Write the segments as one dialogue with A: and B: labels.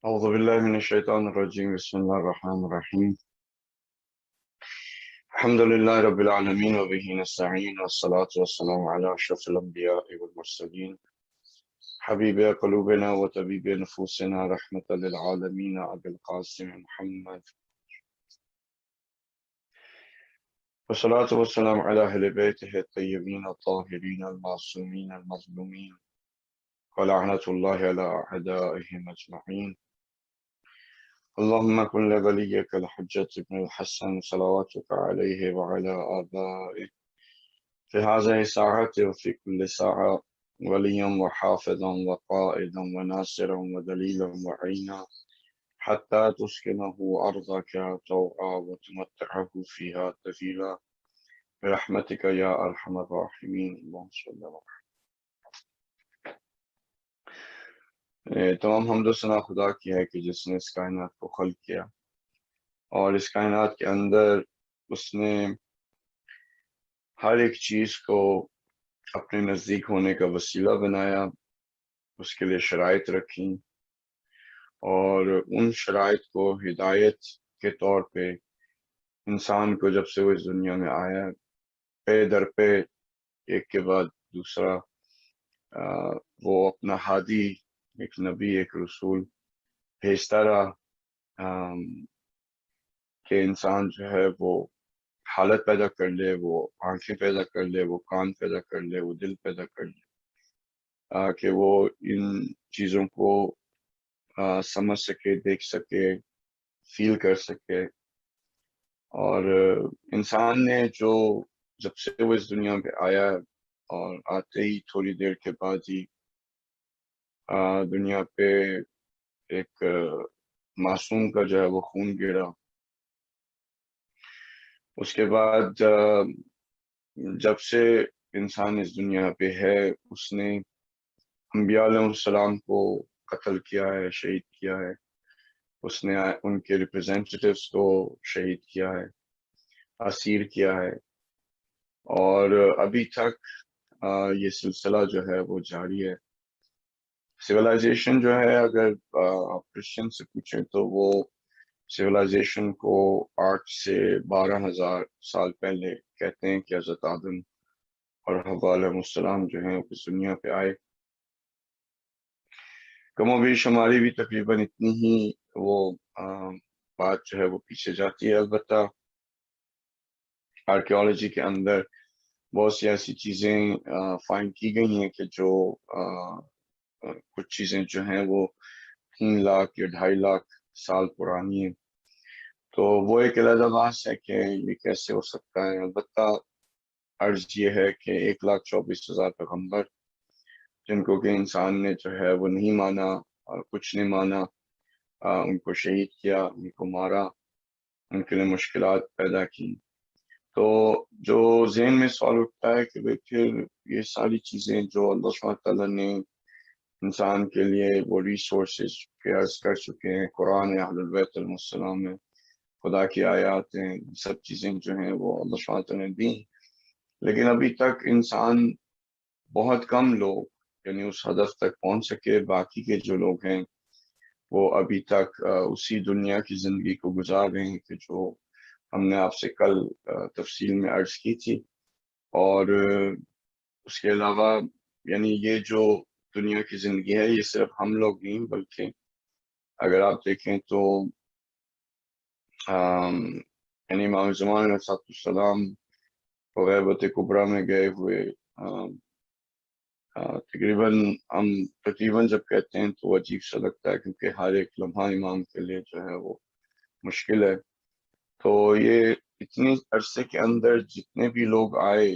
A: أعوذ بالله من الشيطان الرجيم بسم الله الرحمن الرحيم الحمد لله رب العالمين وبه نستعين والصلاة والسلام على أشرف الأنبياء والمرسلين حبيب قلوبنا وطبيب نفوسنا رحمة للعالمين أبي القاسم محمد والصلاة والسلام على أهل بيته الطيبين الطاهرين المعصومين المظلومين ولعنة الله على أعدائهم أجمعين اللهم كن لوليك الحجة بن الحسن صلواتك عليه وعلى آبائه في هذه الساعة وفي كل ساعة وليا وحافظا وقائدا وناصرا ودليلا وعينا حتى تسكنه أرضك طوعا وتمتعه فيها طويلا برحمتك يا أرحم الراحمين اللهم صل على تمام حمد و ثنا خدا کی ہے کہ جس نے اس کائنات کو خلق کیا اور اس کائنات کے اندر اس نے ہر ایک چیز کو اپنے نزدیک ہونے کا وسیلہ بنایا، اس کے لیے شرائط رکھیں اور ان شرائط کو ہدایت کے طور پہ انسان کو جب سے وہ اس دنیا میں آیا پے در پہ ایک کے بعد دوسرا وہ اپنا ہادی ایک نبی ایک رسول بھیجتا رہا کہ انسان جو ہے وہ حالت پیدا کر لے، وہ آنکھیں پیدا کر لے، وہ کان پیدا کر لے، وہ دل پیدا کر لے، کہ وہ ان چیزوں کو سمجھ سکے، دیکھ سکے، فیل کر سکے۔ اور انسان نے جو جب سے وہ اس دنیا پہ آیا اور آتے ہی تھوڑی دیر کے بعد ہی دنیا پہ ایک معصوم کا جو ہے وہ خون گرا۔ اس کے بعد جب سے انسان اس دنیا پہ ہے اس نے انبیاء علیہ السلام کو قتل کیا ہے، شہید کیا ہے، اس نے ان کے ریپرزینٹیٹیوز کو شہید کیا ہے، اسیر کیا ہے، اور ابھی تک یہ سلسلہ جو ہے وہ جاری ہے۔ سویلائزیشن جو ہے اگر آپ کرسچن سے پوچھیں تو وہ سویلائزیشن کو 8 سے 12,000 سال پہلے کہتے ہیں کہ حضرت آدم اور حوا علیہ السلام جو ہیں اس دنیا پہ آئے۔ کم و بیش ہماری بھی تقریباً اتنی ہی وہ بات جو ہے وہ پیچھے جاتی ہے۔ البتہ آرکیالوجی کے اندر بہت سی ایسی چیزیں فائنڈ کی گئی ہیں کہ جو کچھ چیزیں جو ہیں وہ 3 لاکھ یا 2.5 لاکھ سال پرانی ہیں، تو وہ ایک علیحدہ بحث ہے کہ یہ کیسے ہو سکتا ہے۔ البتہ عرض یہ ہے کہ 1,24,000 پیغمبر جن کو کہ انسان نے جو ہے وہ نہیں مانا اور کچھ نہیں مانا، ان کو شہید کیا، ان کو مارا، ان کے لیے مشکلات پیدا کی، تو جو ذہن میں سوال اٹھتا ہے کہ پھر یہ ساری چیزیں جو اللہ سبحانہ تعالیٰ نے انسان کے لیے وہ ریسورسز کے عرض کر چکے ہیں، قرآن ہے، اہل البیت علیہ السلام ہے، خدا کی آیات ہیں، سب چیزیں جو ہیں وہ اللہ سبحانہ تعالیٰ نے دی، لیکن ابھی تک انسان بہت کم لوگ یعنی اس ہدف تک پہنچ سکے۔ باقی کے جو لوگ ہیں وہ ابھی تک اسی دنیا کی زندگی کو گزار رہے ہیں کہ جو ہم نے آپ سے کل تفصیل میں عرض کی تھی۔ اور اس کے علاوہ یعنی یہ جو دنیا کی زندگی ہے یہ صرف ہم لوگ نہیں، بلکہ اگر آپ دیکھیں تو یعنی امام زمان علیہ السلام غیبت کبریٰ میں گئے ہوئے تقریباً جب کہتے ہیں تو عجیب سا لگتا ہے، کیونکہ ہر ایک لمحہ امام کے لیے جو ہے وہ مشکل ہے۔ تو یہ اتنی عرصے کے اندر جتنے بھی لوگ آئے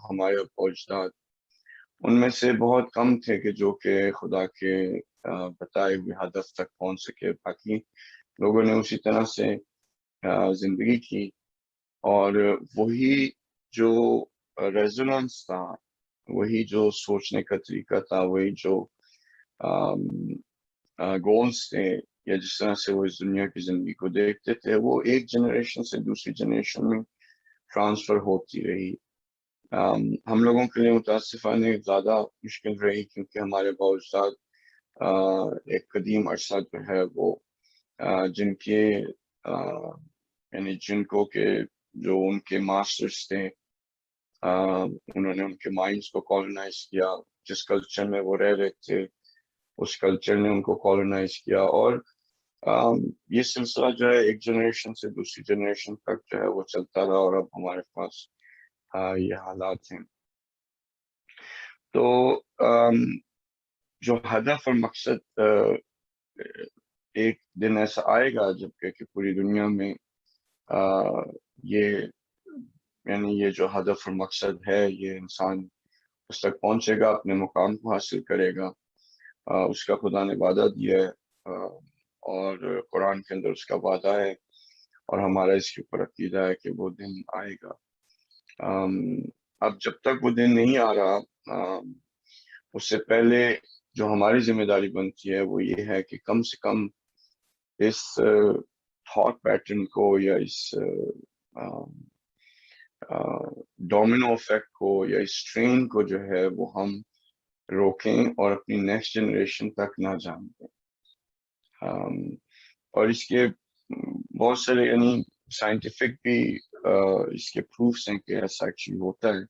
A: ہمارے اجداد، ان میں سے بہت کم تھے کہ جو کہ خدا کے بتائے ہوئے ہدف تک پہنچ سکے۔ باقی لوگوں نے اسی طرح سے زندگی کی، اور وہی جو ریزوننس تھا، وہی جو سوچنے کا طریقہ تھا، وہی جو گولز تھے، یا جس طرح سے وہ اس دنیا کی زندگی کو دیکھتے تھے، وہ ایک جنریشن سے دوسری جنریشن میں ٹرانسفر ہوتی رہی۔ ہم لوگوں کے لیے متاسفانہ زیادہ مشکل رہی، کیونکہ ہمارے باوجداد ایک قدیم عرصہ جو ہے وہ جن کے یعنی جن کو کہ جو ان کے ماسٹرز تھے انہوں نے ان کے مائنڈس کو کالونائز کیا، جس کلچر میں وہ رہ رہے تھے اس کلچر نے ان کو کالونائز کیا، اور یہ سلسلہ جو ہے ایک جنریشن سے دوسری جنریشن تک جو ہے وہ چلتا رہا، اور اب ہمارے پاس یہ حالات ہیں۔ تو جو ہدف اور مقصد ایک دن ایسا آئے گا جب کہ پوری دنیا میں یہ یعنی یہ جو ہدف اور مقصد ہے یہ انسان اس تک پہنچے گا، اپنے مقام کو حاصل کرے گا، اس کا خدا نے وعدہ دیا ہے، اور قرآن کے اندر اس کا وعدہ ہے، اور ہمارا اس کے اوپر عقیدہ ہے کہ وہ دن آئے گا۔ اب جب تک وہ دن نہیں آ رہا اس سے پہلے جو ہماری ذمہ داری بنتی ہے وہ یہ ہے کہ کم سے کم اس تھاٹ پیٹرن کو یا اس ڈومینو افیکٹ کو یا اس ٹرین کو جو ہے وہ ہم روکیں اور اپنی نیکسٹ جنریشن تک نہ جان دیں۔ اور اس کے بہت سارے یعنی سائنٹیفک بھی اس کے پروفس ہیں کہ ایسا ایکچولی ہوتا ہے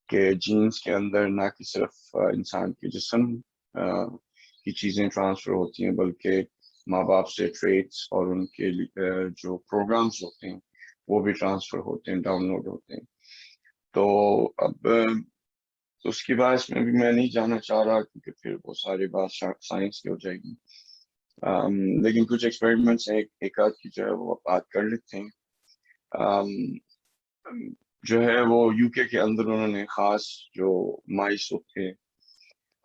A: کہ جینز کے اندر نہ کہ صرف انسان کے جسم کی چیزیں ٹرانسفر ہوتی ہیں بلکہ ماں باپ سے ٹریٹس اور ان کے جو پروگرامز ہوتے ہیں وہ بھی ٹرانسفر ہوتے ہیں، ڈاؤن لوڈ ہوتے ہیں۔ تو اب اس کی بات میں بھی میں نہیں جانا چاہ رہا کیونکہ پھر وہ ساری بات سائنس کی ہو جائے گی، لیکن کچھ ایکسپیریمنٹس ہیں، ایک آدھ کی جو ہے وہ بات کر لیتے ہیں۔ جو ہے وہ یو کے اندر انہوں نے خاص جو مائس ہوتے ہیں،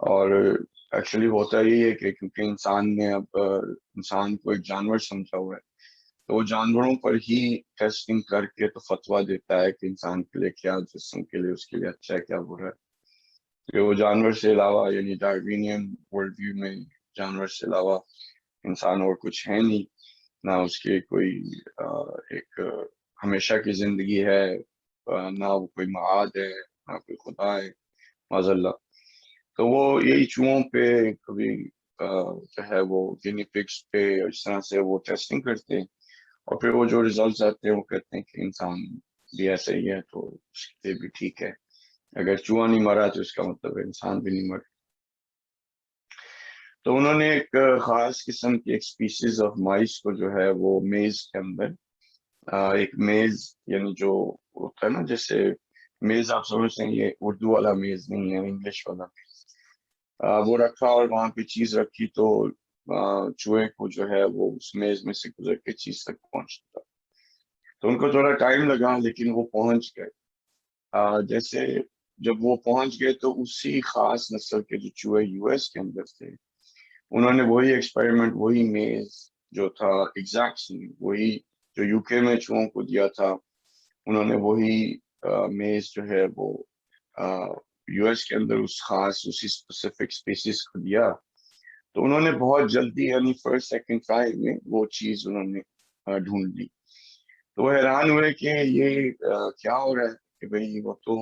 A: اور ایکچولی ہوتا یہ ہے کہ کیونکہ انسان نے اب انسان کو ایک جانور سمجھا ہوا ہے تو وہ جانوروں پر ہی ٹیسٹنگ کر کے تو فتویٰ دیتا ہے کہ انسان کے لیے کیا، جسم کے لیے اس کے لیے اچھا ہے کیا برا ہے، کہ وہ جانور سے علاوہ یعنی ڈارونین ورلڈ ویو میں جانور سے علاوہ انسان اور کچھ ہے نہیں، نہ اس کی کوئی ایک ہمیشہ کی زندگی ہے، نہ وہ کوئی معاد ہے، نہ کوئی خدا ہے معاذ اللہ۔ تو وہ یہی چوہوں پہ کبھی جو ہے وہ گینی پگس پہ اس طرح سے وہ ٹیسٹنگ کرتے ہیں، اور پھر وہ جو ریزلٹس آتے ہیں وہ کہتے ہیں کہ انسان بھی ایسا ہی ہے تو اس کے لیے بھی ٹھیک ہے، اگر چوہا نہیں مرا تو اس کا مطلب ہے انسان بھی نہیں مر۔ تو انہوں نے ایک خاص قسم کی ایک اسپیسیز آف مائس کو جو ہے وہ میز کے اندر ایک میز یعنی جو ہوتا ہے نا، جیسے میز آپ سمجھتے ہیں، یہ اردو والا میز نہیں ہے، انگلش والا میز، وہ رکھا اور وہاں پہ چیز رکھی تو چوہے کو جو ہے وہ اس میز میں سے گزر کے چیز تک پہنچتا، تو ان کو تھوڑا ٹائم لگا لیکن وہ پہنچ گئے۔ جیسے جب وہ پہنچ گئے تو اسی خاص نسل کے جو چوہے یو ایس کے اندر تھے انہوں نے وہی ایکسپیریمنٹ، وہی میز جو تھا ایگزیکٹلی وہی جو یو کے میں چوہوں کو دیا تھا، انہوں نے وہی میز جو ہے وہ یو ایس کے اندر اس خاص اسی اسپیسیفک اسپیسیز کو دیا، تو انہوں نے بہت جلدی یعنی فرسٹ سیکنڈ ٹرائی میں وہ چیز انہوں نے ڈھونڈ لی۔ تو وہ حیران ہوئے کہ یہ کیا ہو رہا ہے کہ بھئی وہ تو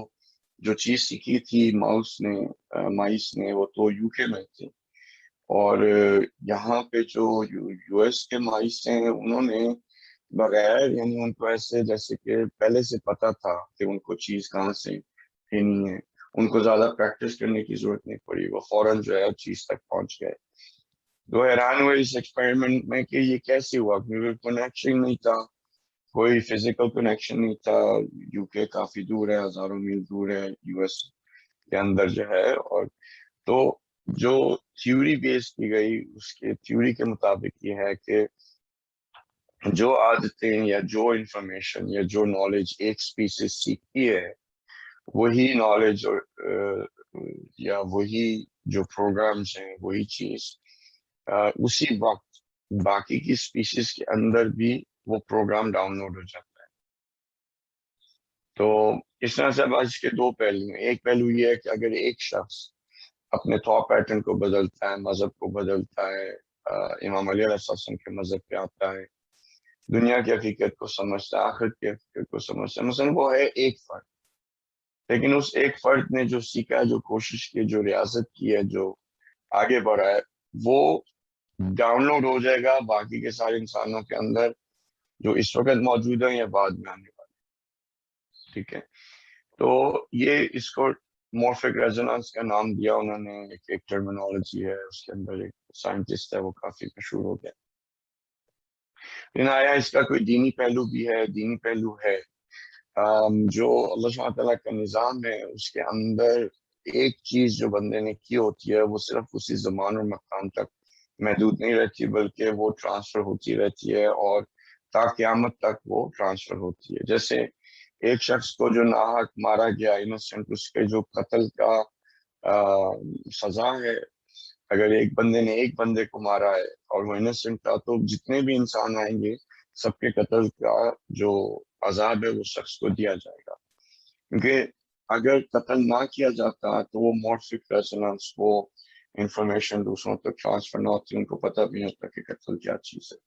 A: جو چیز سیکھی تھی مائس نے وہ تو یو کے میں تھی، اور یہاں پہ جو یو ایس کے مائس ہیں انہوں نے بغیر یعنی ان کو ایسے جیسے کہ پہلے سے پتا تھا کہ ان کو چیز کہاں سے لینی ہے، ان کو زیادہ پریکٹس کرنے کی ضرورت نہیں پڑی، وہ فوراً جو ہے چیز تک پہنچ گئے۔ تو حیران ہوئے اس ایکسپیریمنٹ میں کہ یہ کیسے ہوا، کیونکہ کنیکشن نہیں تھا، کوئی فزیکل کنیکشن نہیں تھا، یو کے کافی دور ہے، ہزاروں میل دور ہے یو ایس کے اندر جو ہے، اور تو جو تھیوری بیس کی گئی اس کے تھیوری کے مطابق یہ ہے کہ جو عادتیں یا جو انفارمیشن یا جو نالج ایک سپیسیز سیکھتی ہے وہی نالج یا وہی جو پروگرامز ہیں وہی چیز اسی وقت باقی کی سپیسیز کے اندر بھی وہ پروگرام ڈاؤن لوڈ ہو جاتا ہے۔ تو اس طرح سے آج کے دو پہلو ہیں، ایک پہلو یہ ہے کہ اگر ایک شخص اپنے تھاٹ پیٹرن کو بدلتا ہے، مذہب کو بدلتا ہے، امام علی علیہ السلام کے مذہب پہ آتا ہے، دنیا کی حقیقت کو سمجھتا ہے، آخرت کی حقیقت کو سمجھتا ہے، مثلا وہ ہے ایک فرد، لیکن اس ایک فرد نے جو سیکھا ہے، جو کوشش کی، جو ریاضت کی ہے، جو آگے بڑھا ہے، وہ ڈاؤن لوڈ ہو جائے گا باقی کے سارے انسانوں کے اندر جو اس وقت موجود ہیں یا بعد میں آنے والے. ٹھیک ہے, تو یہ اس کو مورفک ریزونانس کا نام دیا انہوں نے. ایک ٹرمینالوجی ہے, اس کے اندر ایک سائنٹسٹ ہے وہ کافی مشہور ہو گیا. لیکن آیا اس کا کوئی دینی پہلو بھی ہے؟ دینی پہلو ہے. جو اللہ سبحانہ تعالیٰ کا نظام ہے اس کے اندر ایک چیز جو بندے نے کی ہوتی ہے وہ صرف اسی زمان اور مکان تک محدود نہیں رہتی, بلکہ وہ ٹرانسفر ہوتی رہتی ہے اور تا قیامت تک وہ ٹرانسفر ہوتی ہے. جیسے ایک شخص کو جو ناحق مارا گیا انوسنٹ, اس کے جو قتل کا سزا ہے, اگر ایک بندے نے ایک بندے کو مارا ہے اور وہ انوسنٹ تھا تو جتنے بھی انسان آئیں گے سب کے قتل کا جو عذاب ہے وہ شخص کو دیا جائے گا. کیونکہ اگر قتل نہ کیا جاتا تو وہ مورفک ریزونانس, وہ انفارمیشن دوسروں تک ٹرانسفر نہ ہوتی, ان کو پتہ بھی نہیں ہوتا کہ قتل کیا چیز ہے.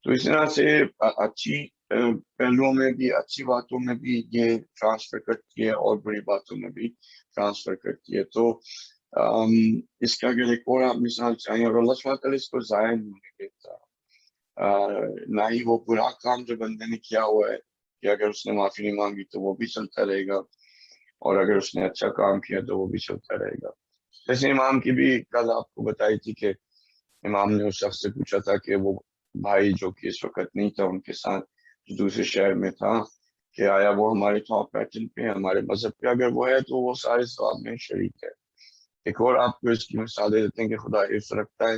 A: تو اس طرح سے اچھی پہلوؤں میں بھی, اچھی باتوں میں بھی یہ ٹرانسفر کرتی ہے اور بری باتوں میں بھی ٹرانسفر کرتی ہے. تو اس کا اگر ایک اور آپ مثال چاہیں, اور اللہ سبحانہ تعالیٰ اس کو ضائع نہیں ہونے دیتا, نہ ہی وہ برا کام جو بندے نے کیا ہوا ہے کہ اگر اس نے معافی نہیں مانگی تو وہ بھی چلتا رہے گا, اور اگر اس نے اچھا کام کیا تو وہ بھی چلتا رہے گا. جیسے امام کی بھی کل آپ کو بتائی تھی کہ امام نے اس شخص سے پوچھا تھا کہ وہ بھائی جو کہ اس وقت نہیں تھا ان کے ساتھ, جو دوسرے شہر میں تھا, کہ آیا وہ ہمارے تھاٹ پیٹرن پہ, ہمارے مذہب پہ اگر وہ ہے تو وہ سارے ثواب میں شریک ہے. ایک اور آپ کو اس کی مثال دے دیتے ہیں کہ خدا عرف رکھتا ہے.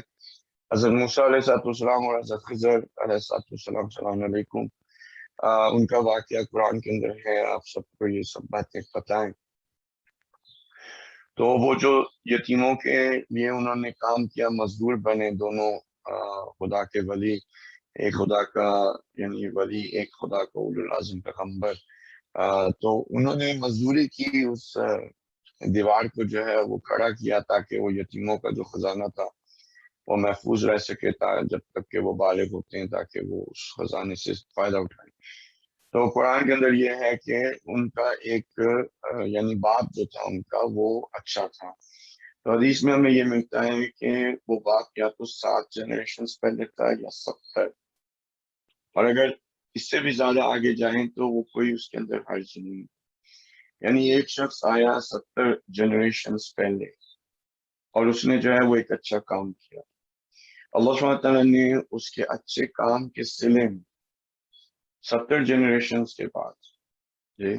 A: حضرت موسیٰ علیہ السلام اور حضرت خضر علیہ السلام, السلام علیکم, ان کا واقعہ قرآن کے اندر ہے, آپ سب کو یہ سب باتیں پتہ ہیں. تو وہ جو یتیموں کے لیے انہوں نے کام کیا, مزدور بنے دونوں خدا کے ولی, ایک خدا کا یعنی ولی, ایک خدا کا اولو العزم پیغمبر, تو انہوں نے مزدوری کی, اس دیوار کو جو ہے وہ کھڑا کیا تاکہ وہ یتیموں کا جو خزانہ تھا وہ محفوظ رہ سکے جب تک کہ وہ بالغ ہوتے ہیں, تاکہ وہ اس خزانے سے فائدہ اٹھائیں. تو قرآن کے اندر یہ ہے کہ ان کا ایک یعنی باپ جو تھا ان کا وہ اچھا تھا. تو حدیث میں ہمیں یہ ملتا ہے کہ وہ باپ یا تو 7 جنریشنز پہلے تھا یا 70, اور اگر اس سے بھی زیادہ آگے جائیں تو وہ کوئی اس کے اندر حرج نہیں. یعنی ایک شخص آیا 70 جنریشنز پہلے اور اس نے جو ہے وہ ایک اچھا کام کیا, اللہ سبحانہ تعالیٰ نے اس کے اچھے کام کے صلے میں 70 جنریشنز کے بعد جی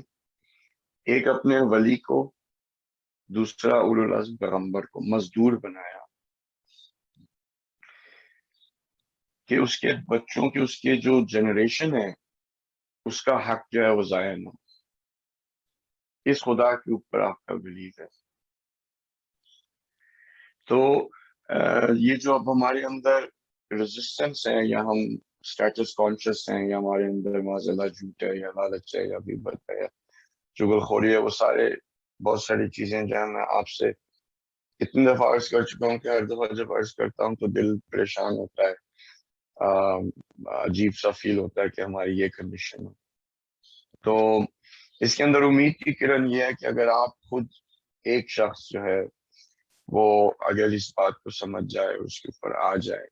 A: ایک اپنے ولی کو, دوسرا اولو العزم پیغمبر کو مزدور بنایا کہ اس کے بچوں کی, اس کے جو جنریشن ہے اس کا حق جو ہے وہ ضائع نہ ہو. اس خدا کے اوپر آپ کا بلیف ہے. تو یہ جو اب ہمارے اندر ریزسٹنس ہے, یا ہم اسٹیٹس کانشیس ہیں, یا ہمارے اندر معذلہ جھوٹ ہے, یا لالچ ہے, یا غیبت ہے, یا چغل خوری ہے, وہ سارے بہت ساری چیزیں جو ہیں میں آپ سے اتنی دفعہ عرض کر چکا ہوں کہ ہر دفعہ جب عرض کرتا ہوں تو دل پریشان ہوتا ہے, عجیب سا فیل ہوتا ہے کہ ہماری یہ کنڈیشن ہے. تو اس کے اندر امید کی کرن یہ ہے کہ اگر آپ خود ایک شخص جو ہے وہ اگر اس بات کو سمجھ جائے, اس کے اوپر آ جائے,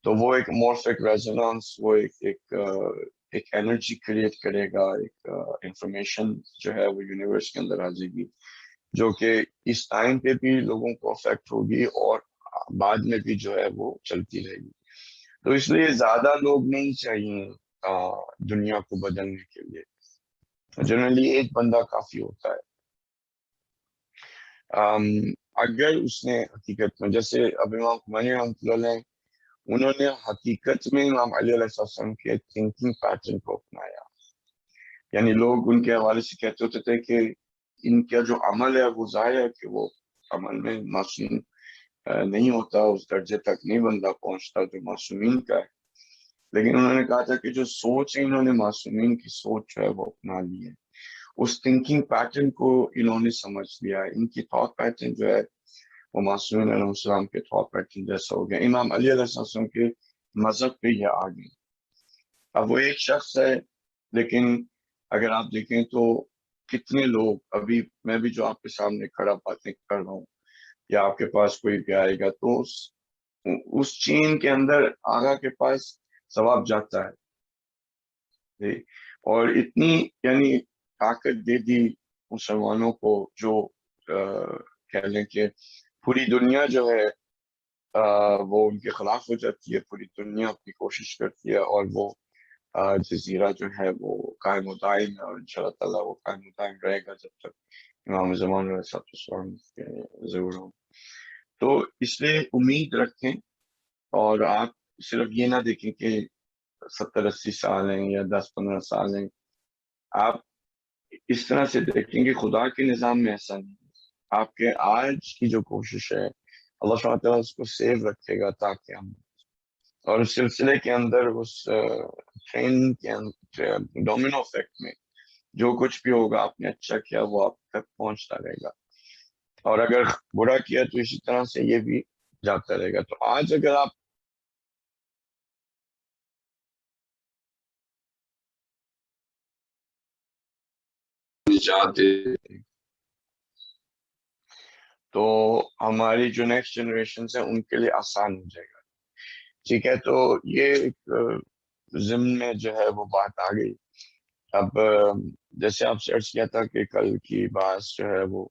A: تو وہ ایک مورفک ریزونانس, وہ ایک انرجی کریٹ کرے گا, ایک انفارمیشن جو ہے وہ یونیورس کے اندر آ جائے گی, جو کہ اس ٹائم پہ بھی لوگوں کو افیکٹ ہوگی اور بعد میں بھی جو ہے وہ چلتی رہے گی. تو اس لیے زیادہ لوگ نہیں چاہیے دنیا کو بدلنے کے لیے, جنرلی ایک بندہ کافی ہوتا ہے. اگر اس نے حقیقت میں, جیسے اب امام خمینی رحمۃ اللہ علیہ, انہوں نے حقیقت میں امام علی علیہ السلام کے تھنکنگ پیٹرن کو اپنایا. یعنی لوگ ان کے حوالے سے کہتے ہوتے تھے کہ ان کا جو عمل ہے وہ ظاہر ہے کہ وہ عمل میں معصوم نہیں ہوتا, اس درجے تک نہیں بندہ پہنچتا جو معصومین کا ہے. لیکن انہوں نے کہا تھا کہ جو سوچ ہے انہوں نے معصومین کی سوچ جو ہے وہ اپنا لی ہے, اس تھنکنگ پیٹرن کو انہوں نے سمجھ لیا ہے. ان کی تھاٹ پیٹرن جو ہے وہ معصومین علیہ السلام کے تھاٹ پیٹرن جیسا ہو گیا. امام علی علیہ السلام کے مذہب پہ یہ آ گئی. اب وہ ایک شخص ہے, لیکن اگر آپ دیکھیں تو کتنے لوگ, ابھی میں بھی جو آپ کے سامنے کھڑا باتیں کر رہا ہوں, یا آپ کے پاس کوئی بھی آئے گا تو اس چین کے اندر آگا کے پاس ثواب جاتا ہے. اور اتنی یعنی طاقت دے دی مسلمانوں کو جو کہہ لیں کہ پوری دنیا جو ہے وہ ان کے خلاف ہو جاتی ہے. پوری دنیا اپنی کوشش کرتی ہے اور وہ جزیرہ جو ہے وہ قائم و دائم ہے, اور انشاءاللہ تعالیٰ وہ قائم و دائم رہے گا جب تک امام زمان علیہ السلام ضرور ہوں. تو اس لیے امید رکھیں, اور آپ صرف یہ نہ دیکھیں کہ 70-80 سال ہیں یا 10-15 سال ہیں. آپ اس طرح سے دیکھیں کہ خدا کے نظام میں ایسا نہیں ہے. آپ کے آج کی جو کوشش ہے اللہ سبحانہ وتعالیٰ اس کو سیو رکھے گا تاکہ ہم, اور اس سلسلے کے اندر اس ٹرین کے اندر ڈومینو افیکٹ میں جو کچھ بھی ہوگا آپ نے اچھا کیا وہ آپ تک پہنچتا رہے گا, اور اگر برا کیا تو اسی طرح سے یہ بھی جاتا رہے گا. تو آج اگر آپ چاہتے تو ہماری جو نیکسٹ جنریشن ہے ان کے لیے آسان ہو جائے گا. ٹھیک ہے, تو یہ ایک ضمن میں جو ہے وہ بات آ گئی. اب جیسے آپ سے عرض کیا تھا کہ کل کی بات جو ہے وہ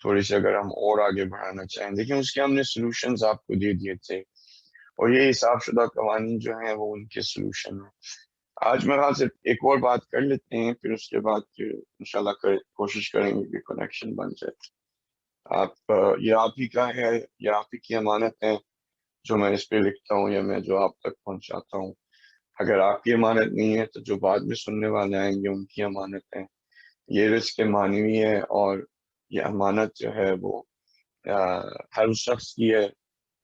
A: تھوڑی سی اگر ہم اور آگے بڑھانا چاہیں, لیکن اس کے ہم نے سولوشنز آپ کو دے دیے تھے, اور یہ حساب شدہ قوانین جو ہیں وہ ان کے سولوشن ہیں. آج میں خیال سے ایک اور بات کر لیتے ہیں, پھر اس کے بعد انشاءاللہ کوشش کریں گے کہ کنیکشن بن جائے. یہ آپ ہی کا ہے, یہ آپ ہی کی امانت ہے جو میں اس پہ لکھتا ہوں یا میں جو آپ تک پہنچاتا ہوں. اگر آپ کی امانت نہیں ہے تو جو بعد میں سننے والے آئیں گے ان کی امانت ہے. یہ رزق معنوی ہے, اور یہ امانت جو ہے وہ ہر اس شخص کی ہے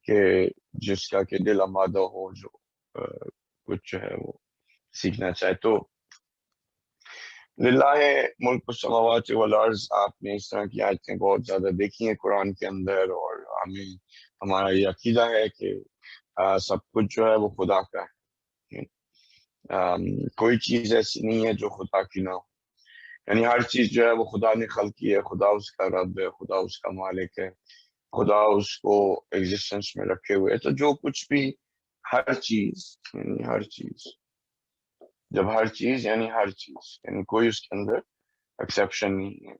A: کہ جس کا کہ دل آمادہ ہو, جو کچھ جو ہے وہ سیکھنا چاہے. تو للہ ملک السماوات والارض, آپ نے اس طرح کی آیتیں بہت زیادہ دیکھی ہیں قرآن کے اندر, اور ہمارا یہ عقیدہ ہے کہ سب کچھ جو ہے وہ خدا کا ہے. کوئی چیز ایسی نہیں ہے جو خدا کی نہ ہو, یعنی ہر چیز جو ہے وہ خدا نے خلق کی ہے. خدا اس کا رب ہے, خدا اس کا مالک ہے, خدا اس کو ایگزسٹنس میں رکھے ہوئے. تو جو کچھ بھی ہر چیز, یعنی ہر چیز, جب ہر چیز یعنی ہر چیز, یعنی کوئی اس کے اندر ایکسیپشن نہیں ہے,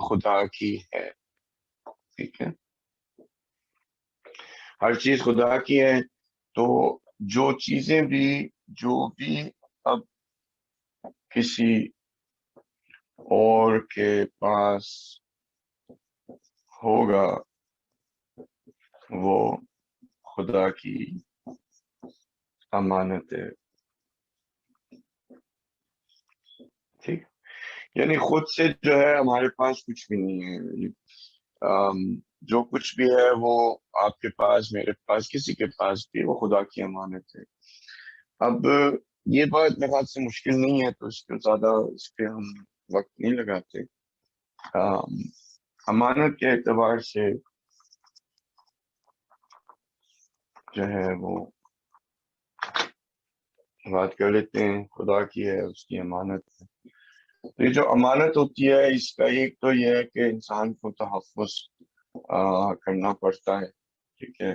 A: خدا کی ہے. ٹھیک ہے, ہر چیز خدا کی ہے. تو جو چیزیں بھی جو بھی اب کسی اور کے پاس ہوگا وہ خدا کی امانت ہے. ٹھیک, یعنی خود سے جو ہے ہمارے پاس کچھ بھی نہیں ہے. جو کچھ بھی ہے وہ آپ کے پاس, میرے پاس, کسی کے پاس بھی, وہ خدا کی امانت ہے. اب یہ بات میرے خیال سے مشکل نہیں ہے, تو اس پہ زیادہ اس پہ ہم وقت نہیں لگاتے. امانت کے اعتبار سے جو ہے وہ بات کر لیتے ہیں. خدا کی ہے, اس کی امانت ہے. یہ جو امانت ہوتی ہے اس کا ایک تو یہ ہے کہ انسان کو تحفظ کرنا پڑتا ہے. ٹھیک ہے,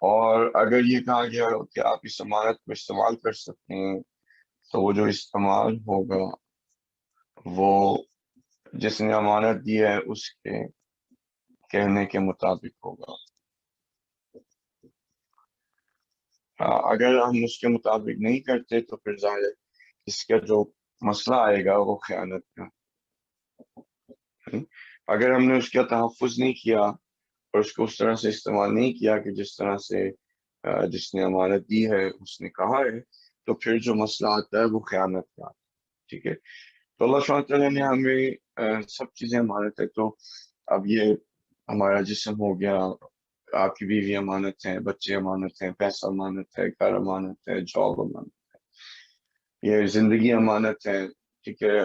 A: اور اگر یہ کہا گیا کہ آپ اس امانت کو استعمال کر سکتے ہیں تو وہ جو استعمال ہوگا وہ جس نے امانت دی ہے اس کے کہنے کے مطابق ہوگا. اگر ہم اس کے مطابق نہیں کرتے تو پھر ظاہر اس کا جو مسئلہ آئے گا وہ خیانت کا. اگر ہم نے اس کا تحفظ نہیں کیا اور اس کو اس طرح سے استعمال نہیں کیا کہ جس طرح سے جس نے امانت دی ہے اس نے کہا ہے, تو پھر جو مسئلہ آتا ہے وہ خیانت کا. ٹھیک ہے, تو اللہ سبحانہ وتعالیٰ نے ہمیں سب چیزیں امانت ہے. تو اب یہ ہمارا جسم ہو گیا, آپ کی بیوی امانت ہے, بچے امانت ہیں, پیسہ امانت ہے, گھر امانت ہے, جاب امانت ہے, یہ زندگی امانت ہے. ٹھیک ہے,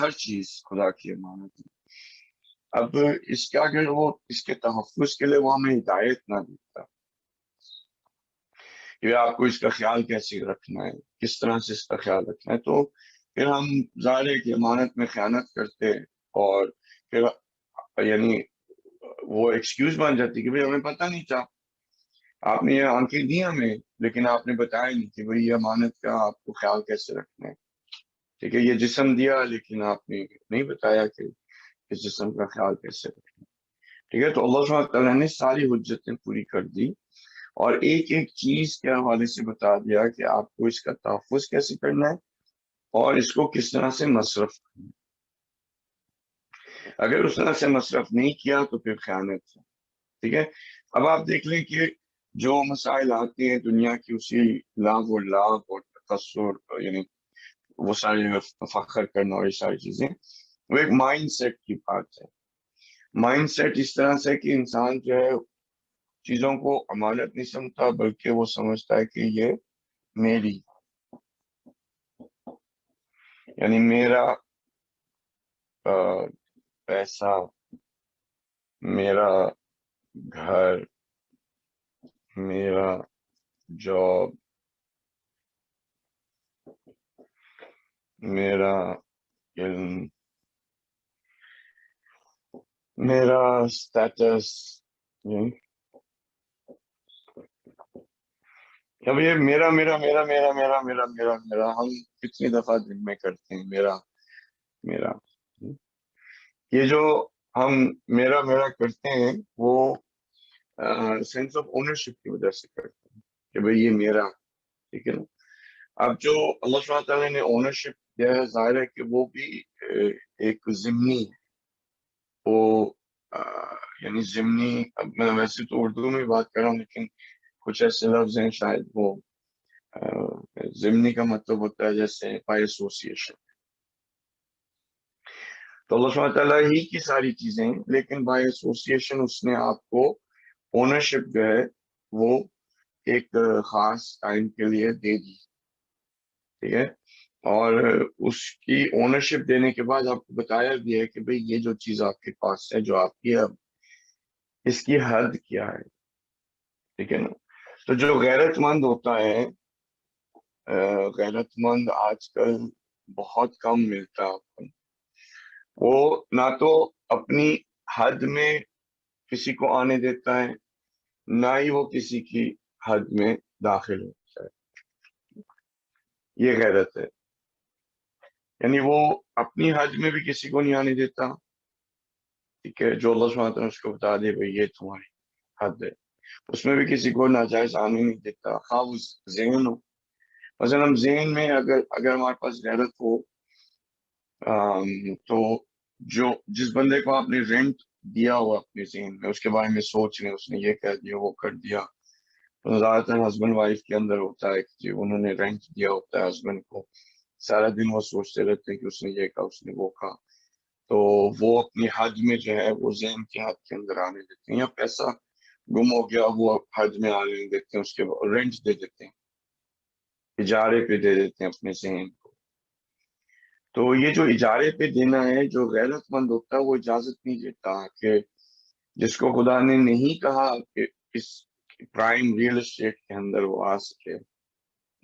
A: ہر چیز خدا کی امانت ہے. اب اس کا اگر وہ اس کے تحفظ کے لیے وہ ہمیں ہدایت نہ دیتا کہ آپ کو اس کا خیال کیسے رکھنا ہے, کس طرح سے اس کا خیال رکھنا ہے, تو پھر ہم ظاہر ہے کہ امانت میں خیانت کرتے, اور پھر یعنی وہ ایکسکیوز بن جاتی کہ بھئی ہمیں پتہ نہیں تھا. آپ نے یہ آنکھیں دی ہمیں لیکن آپ نے بتایا نہیں کہ بھئی یہ امانت کا آپ کو خیال کیسے رکھنا ہے. ٹھیک ہے, یہ جسم دیا لیکن آپ نے نہیں بتایا کہ اس جسم کا خیال کیسے رکھنا ہے. ٹھیک ہے, تو اللہ سبحانہ تعالیٰ نے ساری حجتیں پوری کر دی اور ایک ایک چیز کے حوالے سے بتا دیا کہ آپ کو اس کا تحفظ کیسے کرنا ہے اور اس کو کس طرح سے مصرف کرنا ہے. اگر اس طرح سے مصرف نہیں کیا تو پھر خیانت ہے. ٹھیک ہے, اب آپ دیکھ لیں کہ جو مسائل آتے ہیں دنیا کی اسی لاغ و لعب اور تکثر, یعنی وہ سارے فخر کرنا اور یہ ساری چیزیں, وہ ایک مائنڈ سیٹ کی بات ہے. مائنڈ سیٹ اس طرح سے کہ انسان جو ہے چیزوں کو امانت نہیں سمجھتا بلکہ وہ سمجھتا ہے کہ یہ میری, یعنی میرا پیسہ, میرا گھر, میرا جاب, میرا علم, میرا اسٹیٹس. اب یہ میرا میرا میرا میرا میرا میرا میرا میرا ہم کتنی دفعہ دن میں کرتے ہیں, میرا میرا. یہ جو ہم میرا میرا کرتے ہیں وہ سینس آف اونرشپ کی وجہ سے کرتے ہیں کہ بھئی یہ میرا. ٹھیک ہے نا. اب جو اللہ سبحانہ تعالیٰ نے اونرشپ دیا ہے ظاہر ہے کہ وہ بھی ایک ضمنی ہے. وہ یعنی ضمنی, اب میں ویسے تو اردو میں بات کر رہا ہوں لیکن کچھ ایسے لفظ ہیں شاید وہ ضمنی کا مطلب ہوتا ہے جیسے بائی ایسوسیشن. تو اللہ سبحانہ تعالیٰ ہی کی ساری چیزیں ہیں لیکن بائی ایسوسیشن اس نے آپ کو اونرشپ جو ہے وہ ایک خاص ٹائم کے لیے دے دی. ٹھیک ہے, اور اس کی اونرشپ دینے کے بعد آپ کو بتایا بھی ہے کہ بھئی یہ جو چیز آپ کے پاس ہے جو آپ کی ہے, اب اس کی حد کیا ہے. ٹھیک ہے نا. تو جو غیرت مند ہوتا ہے, غیرت مند آج کل بہت کم ملتا ہے آپ کو. وہ نہ تو اپنی حد میں کسی کو آنے دیتا ہے نہ ہی وہ کسی کی حد میں داخل ہوتا ہے. یہ غیرت ہے, یعنی وہ اپنی حد میں بھی کسی کو نہیں آنے دیتا. ٹھیک ہے, جو اللہ سبحانہ تعالیٰ اس کو بتا دے بھئی یہ تمہاری حد ہے, اس میں بھی کسی کو ناجائز آنے نہیں دیتا, خواہ وہ ذہن ہو. مثلا ہم ذہن میں اگر ہمارے پاس غیرت ہو تو جس بندے کو آپ نے رینٹ دیا ہو اپنے ذہن میں, اس کے بارے میں سوچ رہے, اس نے یہ کہہ دیا وہ کر دیا, تو زیادہ تر ہسبینڈ وائف کے اندر ہوتا ہے کہ انہوں نے رینٹ دیا ہوتا ہے ہسبینڈ کو, سارا دن وہ سوچتے رہتے ہیں کہ اس نے یہ کہا اس نے وہ کہا, تو وہ اپنی حد میں جو ہے وہ ذہن کی حد کے اندر آنے دیتے ہیں. یا پیسہ گم ہو گیا وہ حد میں آنے نہیں دیتے ہیں, اس کے رینٹ دے دیتے ہیں, اجارے پہ دے دیتے ہیں اپنے ذہن کو. تو یہ جو اجارے پہ دینا ہے, جو غیرت مند ہوتا ہے وہ اجازت نہیں دیتا کہ جس کو خدا نے نہیں کہا کہ اس پرائم ریئل اسٹیٹ کے اندر وہ آ سکے,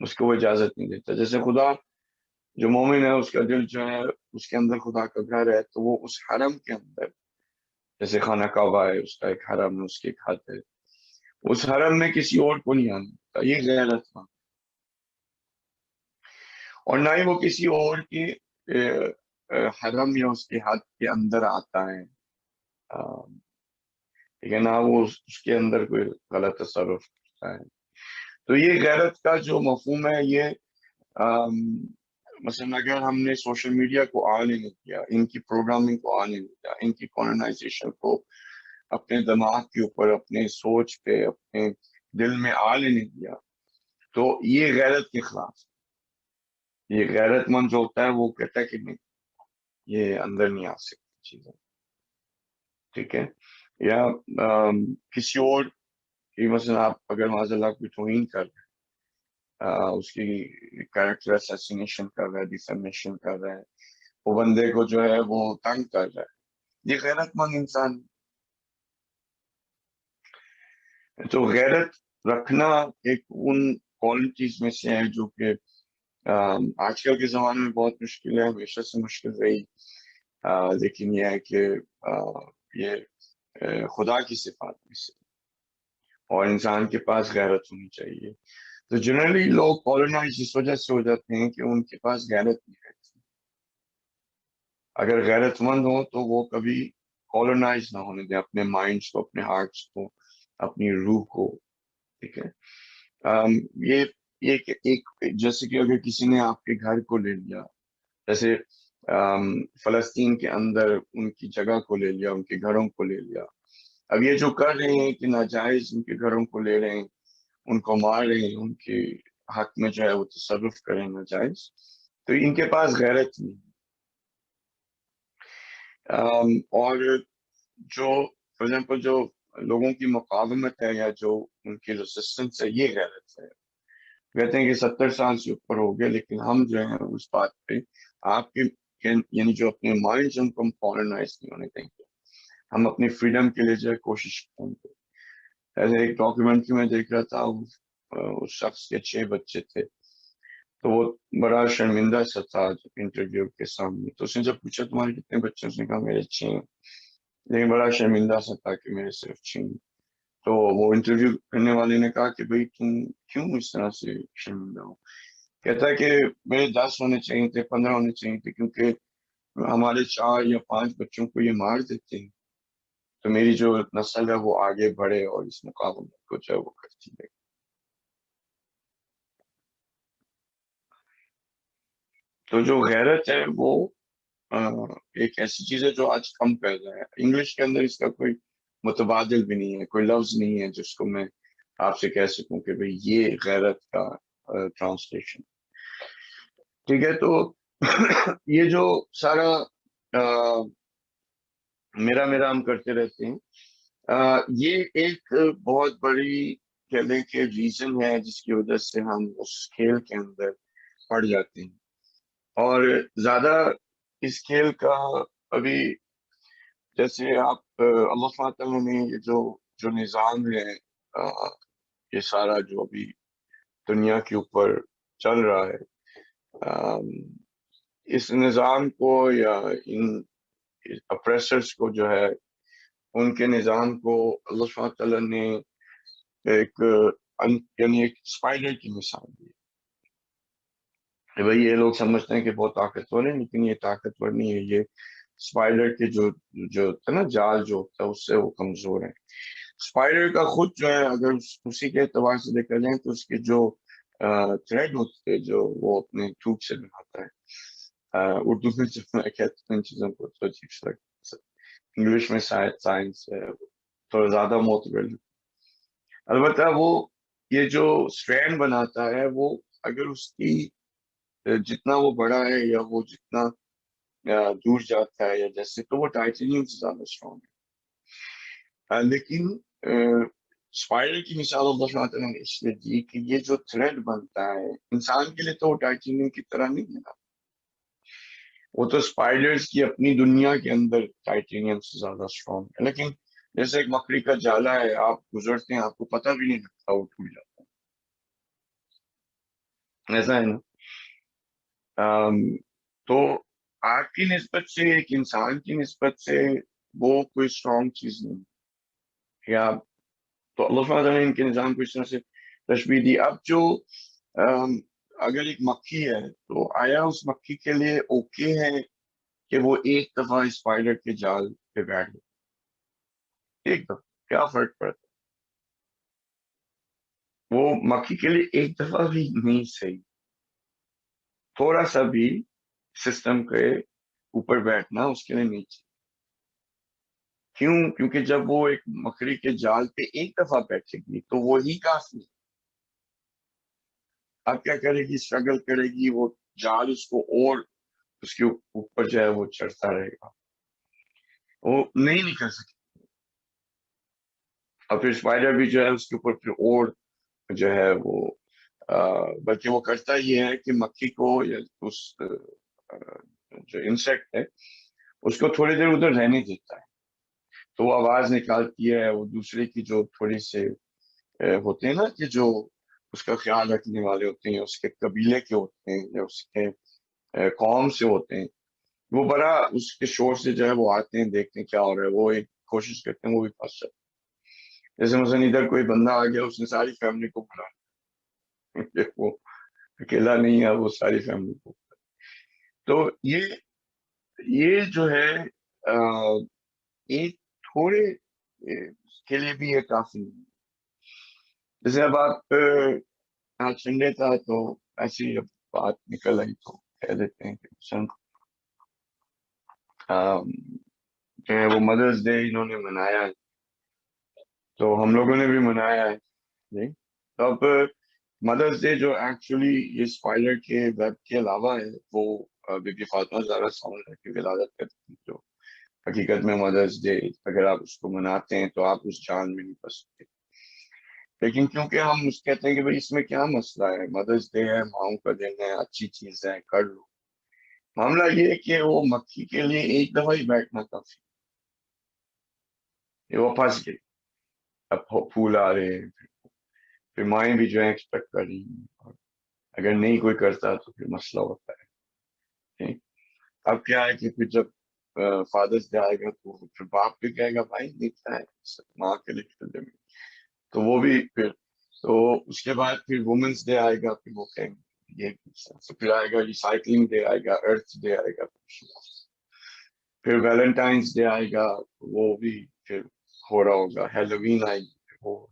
A: اس کو وہ اجازت نہیں دیتا. جیسے خدا جو مومن ہے اس کا دل جو ہے اس کے اندر خدا کا گھر ہے, تو وہ اس حرم کے اندر, جیسے خانہ کعبہ ہے اس کا ایک حرم ہے, اس کی ایک حد ہے, اس حرم میں کسی اور کو نہیں آنے دیتا. یہ غیرت مند, اور نہ ہی وہ کسی اور کے حرم یا اس کے حد کے اندر آتا ہے. ٹھیک ہے, نہ وہ اس کے اندر کوئی غلط تصرف کرتا ہے. تو یہ غیرت کا جو مفہوم ہے یہ مثلا اگر ہم نے سوشل میڈیا کو آنے نہیں دیا, ان کی پروگرامنگ کو آنے نہیں دیا, ان کی کولونائزیشن کو اپنے دماغ کے اوپر, اپنے سوچ پہ, اپنے دل میں آنے نہیں دیا, تو یہ غیرت کے خلاف. یہ غیرت مند جو ہوتا ہے وہ کہتا ہے کہ نہیں, یہ اندر نہیں آ سکتی چیزیں. ٹھیک ہے, یا کسی اور کی, مثلا آپ اگر معاذ اللہ کوئی توہین کر رہے ہیں, اس کی کریکٹر اسیسینیشن کر رہا ہے, ڈیفیمیشن کر رہا ہے, وہ بندے کو جو ہے وہ تنگ کر رہا ہے, یہ غیرت مند انسان. تو غیرت رکھنا ایک ان کوالٹیز میں سے ہے جو کہ آج کل کے زمانے میں بہت مشکل ہے, ہمیشہ سے مشکل رہی, لیکن یہ ہے کہ یہ خدا کی صفات میں سے. اور انسان کے پاس غیرت ہونی چاہیے. تو جنرلی لوگ کالونائز اس وجہ سے ہو جاتے ہیں کہ ان کے پاس غیرت نہیں رہتی. اگر غیرت مند ہو تو وہ کبھی کالونائز نہ ہونے دیں اپنے مائنڈس کو، اپنے ہارٹس کو، اپنی روح کو. ٹھیک ہے. یہ ایک جیسے کہ اگر کسی نے آپ کے گھر کو لے لیا، جیسے فلسطین کے اندر ان کی جگہ کو لے لیا، ان کے گھروں کو لے لیا. اب یہ جو کر رہے ہیں کہ ناجائز ان کے گھروں کو لے رہے ہیں، ان کو مار رہے ہیں، ان کے حق میں جو ہے وہ تصرف کریں ناجائز، تو ان کے پاس غیرت نہیں. اور جو فار ایگزامپل جو لوگوں کی مقاومت ہے یا جو ان کی ریزسٹنس ہے، یہ غیرت ہے. کہتے ہیں کہ 70 سال سے اوپر ہو گئے لیکن ہم جو ہیں اس بات پہ آپ کے یعنی جو اپنے مائنڈ سے ہم کو کالونائز نہیں ہونے دیں گے. ہم اپنی فریڈم کے لیے جو ہے کوشش کریں گے. ایسے ایک ڈاکیومنٹری میں دیکھ رہا تھا، اس شخص کے 6 بچے تھے، تو وہ بڑا شرمندہ سا تھا انٹرویو کے سامنے. تو اس نے جب پوچھا تمہارے کتنے بچے، اس نے کہا میرے 6 ہیں، لیکن بڑا شرمندہ سا تھا کہ میرے صرف 6 ہیں. تو وہ انٹرویو کرنے والے نے کہا کہ بھئی تم کیوں اس طرح سے شرمندہ ہو؟ کہتا ہے کہ میرے 10 ہونے چاہیے تھے، 15 ہونے چاہیے تھے، کیونکہ ہمارے 4 یا 5 بچوں کو یہ مار دیتے ہیں تو میری جو نسل ہے وہ آگے بڑھے اور اس مقابلے کو جو ہے وہ کرتی ہے. تو جو غیرت ہے وہ ایک ایسی چیز ہے جو آج کم پیدا ہے. انگلش کے اندر اس کا کوئی متبادل بھی نہیں ہے، کوئی لفظ نہیں ہے جس کو میں آپ سے کہہ سکوں کہ بھئی یہ غیرت کا ٹرانسلیشن. ٹھیک ہے. تو یہ جو سارا میرا ہم کرتے رہتے ہیں، یہ ایک بہت بڑی کہہ لیں کہ ریزن ہے جس کی وجہ سے ہم اس کھیل کے اندر پڑ جاتے ہیں. اور زیادہ اس کھیل کا ابھی جیسے آپ اللہ سبحانہ تعالیٰ نے یہ جو نظام ہے، یہ سارا جو ابھی دنیا کے اوپر چل رہا ہے، اس نظام کو یا ان اپریسرز کو جو ہے ان کے نظام کو اللہ سبحانہ تعالیٰ نے ایک یعنی ایک اسپائڈر کی مثال دی. بھائی یہ لوگ سمجھتے ہیں کہ بہت طاقتور ہیں، لیکن یہ طاقتور نہیں ہے. یہ اسپائڈر کے جو تھا نا جال جو ہوتا ہے اس سے وہ کمزور ہے. اسپائڈر کا خود جو ہے اگر اسی کے اعتبار سے دیکھا جائے تو اس کے جو تھریڈ ہوتے ہیں جو وہ اپنے ٹوب سے بناتا ہے. اردو میں جو میں کہتا ہوں ان چیزوں کو تو عجیب سا لگتا ہے، انگلش میں سائنس ہے تھوڑا زیادہ معتبر. البتہ وہ یہ جو اسٹرینڈ بناتا ہے وہ اگر اس کی جتنا وہ بڑا ہے یا وہ جتنا دور جاتا ہے یا جیسے، تو وہ ٹائٹینیم سے زیادہ اسٹرانگ ہے. لیکن اسپائڈر کی مثال اللہ سبحانہ وتعالیٰ نے اس لیے دی کہ یہ جو تھریڈ بنتا ہے انسان کے لیے تو وہ ٹائٹینیم کی طرح نہیں ہے. وہ تو اسپائڈرز کی اپنی دنیا کے اندر ٹائٹینیم سے زیادہ اسٹرانگ ہے. لیکن جیسے ایک مکڑی کا جالا ہے، آپ گزرتے ہیں آپ کو پتہ بھی نہیں لگتا وہ ٹوٹ جاتا ہے. ایسا ہے نا. تو آپ کی نسبت سے، ایک انسان کی نسبت سے وہ کوئی اسٹرانگ چیز نہیں یا تو اللہ تعالیٰ نے ان کے نظام کو اس طرح سے تشبیہ دی. اب جو اگر ایک مکھی ہے تو آیا اس مکھی کے لیے اوکے ہے کہ وہ ایک دفعہ اسپائڈر کے جال پہ بیٹھ گئے؟ ایک دفعہ کیا فرق پڑتا؟ وہ مکھی کے لیے ایک دفعہ بھی نہیں صحیح. تھوڑا سا بھی سسٹم کے اوپر بیٹھنا اس کے لیے نہیں چاہیے. کیوں؟ کیونکہ جب وہ ایک مکڑی کے جال پہ ایک دفعہ بیٹھے گی تو وہی کافی. اب کیا کرے گی؟ اسٹرگل کرے گی، وہ جال اس کو اور اس کے اوپر جو ہے وہ چڑھتا رہے گا، وہ نہیں نکل سکے. اور پھر اسپائڈر بھی جو ہے اس کے اوپر پھر اور جو ہے وہ بلکہ وہ کرتا یہ ہے کہ مکھی کو یا اس جو انسیکٹ ہے اس کو تھوڑی دیر ادھر رہنے دیتا ہے. تو وہ آواز نکالتی ہے، وہ دوسرے کی جو تھوڑی سے ہوتے ہیں نا کہ جو اس کا خیال رکھنے والے ہوتے ہیں، اس کے قبیلے کے ہوتے ہیں یا اس کے قوم سے ہوتے ہیں، وہ بڑا اس کے شور سے جو ہے وہ آتے ہیں، دیکھتے ہیں کیا ہو رہا ہے، وہ ایک کوشش کرتے ہیں وہ بھی پھنس جاتے جیسے مثلاً ادھر کوئی بندہ آ گیا, اس نے ساری فیملی کو بلا, وہ اکیلا نہیں ہے, وہ ساری فیملی کو. تو یہ جو ہے ایک تھوڑے کے لیے بھی یہ کافی نہیں. جیسے اب آپ آج سنڈے تھا تو ایسی اب بات نکل آئی تو کہہ دیتے ہیں کہ جو ہے وہ مدرس ڈے انہوں نے منایا ہے, تو ہم لوگوں نے بھی منایا ہے. جی, تو اب مدرس ڈے جو ایکچولی اس فائلر کے ویب کے علاوہ ہے, وہ بی بی فاطمہ زہرا صاحب کی ولادت کا دن, جو حقیقت میں مدرس ڈے اگر آپ اس کو مناتے ہیں تو آپ اس چاند میں نہیں پڑ سکتے. لیکن کیونکہ ہم اس کہتے ہیں کہ بھئی اس میں کیا مسئلہ ہے, مدرس ڈے ہے, ماؤں کا دن ہے, اچھی چیز ہے, کر لو. معاملہ یہ ہے کہ وہ مکھی کے لیے ایک دفعہ ہی بیٹھنا کافی, یہ وہ پھنس گئی. اب پھول آ رہے ہیں, پھر مائیں بھی جو ہے ایکسپیکٹ کر رہی ہیں, اور اگر نہیں کوئی کرتا تو پھر مسئلہ ہوتا ہے. ٹھیک. اب کیا ہے کہ پھر جب فادرس ڈے آئے گا تو پھر باپ بھی کہے گا بھائی دیکھتا ہے ماں کے لیے کر دیں, تو وہ بھی پھر, تو اس کے بعد پھر وومنس ڈے آئے گا, پھر وہ کہیں گے یہ, پھر آئے گا ریسائکلنگ ڈے آئے گا, ارتھ ڈے آئے گا, پھر ویلنٹائنس ڈے آئے گا, وہ بھی پھر ہو رہا ہوگا, ہیلووین آئے گی, وہ.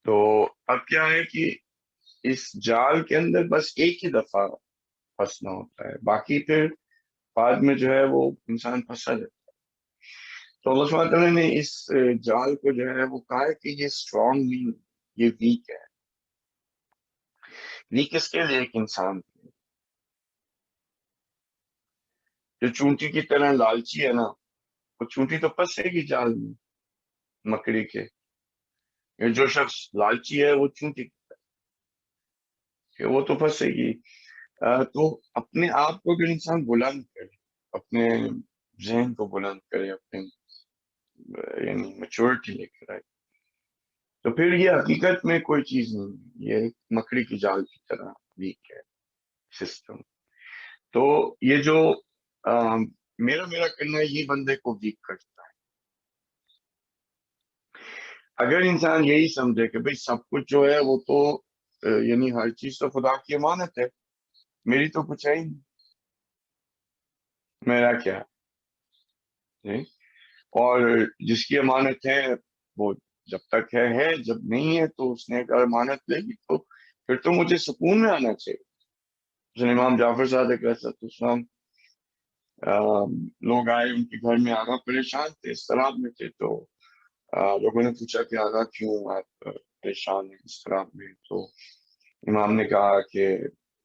A: تو اب کیا ہے کہ اس جال کے اندر بس ایک ہی دفعہ پھنسنا ہوتا ہے, باقی پھر بعد میں جو ہے وہ انسان پھنسا جاتا ہے. تو اللہ سبحانہ تعالیٰ نے اس جال کو جو ہے وہ کہا ہے کہ یہ اسٹرانگ نہیں, یہ ویک ہے. ویک اس کے لیے ایک انسان جو چونٹی کی طرح لالچی ہے نا, وہ چونٹی تو پھنسے گی جال میں مکڑی کے. جو شخص لالچی ہے وہ چونٹی, وہ تو پھنسے گی. تو اپنے آپ کو اگر انسان بلند کرے, اپنے ذہن کو بلند کرے, اپنے یعنی میچورٹی لے کر آئے, تو پھر یہ حقیقت میں کوئی چیز نہیں, یہ ایک مکڑی کی جال کی طرح ویک ہے سسٹم. تو یہ جو میرا میرا کرنا ہے, یہ بندے کو ویک کرتا ہے. اگر انسان یہی سمجھے کہ بھئی سب کچھ جو ہے وہ تو یعنی ہر چیز تو خدا کی امانت ہے, میری تو کچھ ہے ہی نہیں, میرا کیا ہے, اور جس کی امانت ہے وہ جب تک ہے, جب نہیں ہے تو اس نے اگر امانت لے لی تو پھر تو مجھے سکون میں آنا چاہیے. جن امام جعفر صادق علیہ السلام, لوگ آئے ان کے گھر میں, آگا پریشان تھے, اضطراب میں تھے, تو لوگوں نے پوچھا کہ آگا کیوں آپ پریشان ہیں, اضطراب میں؟ تو امام نے کہا کہ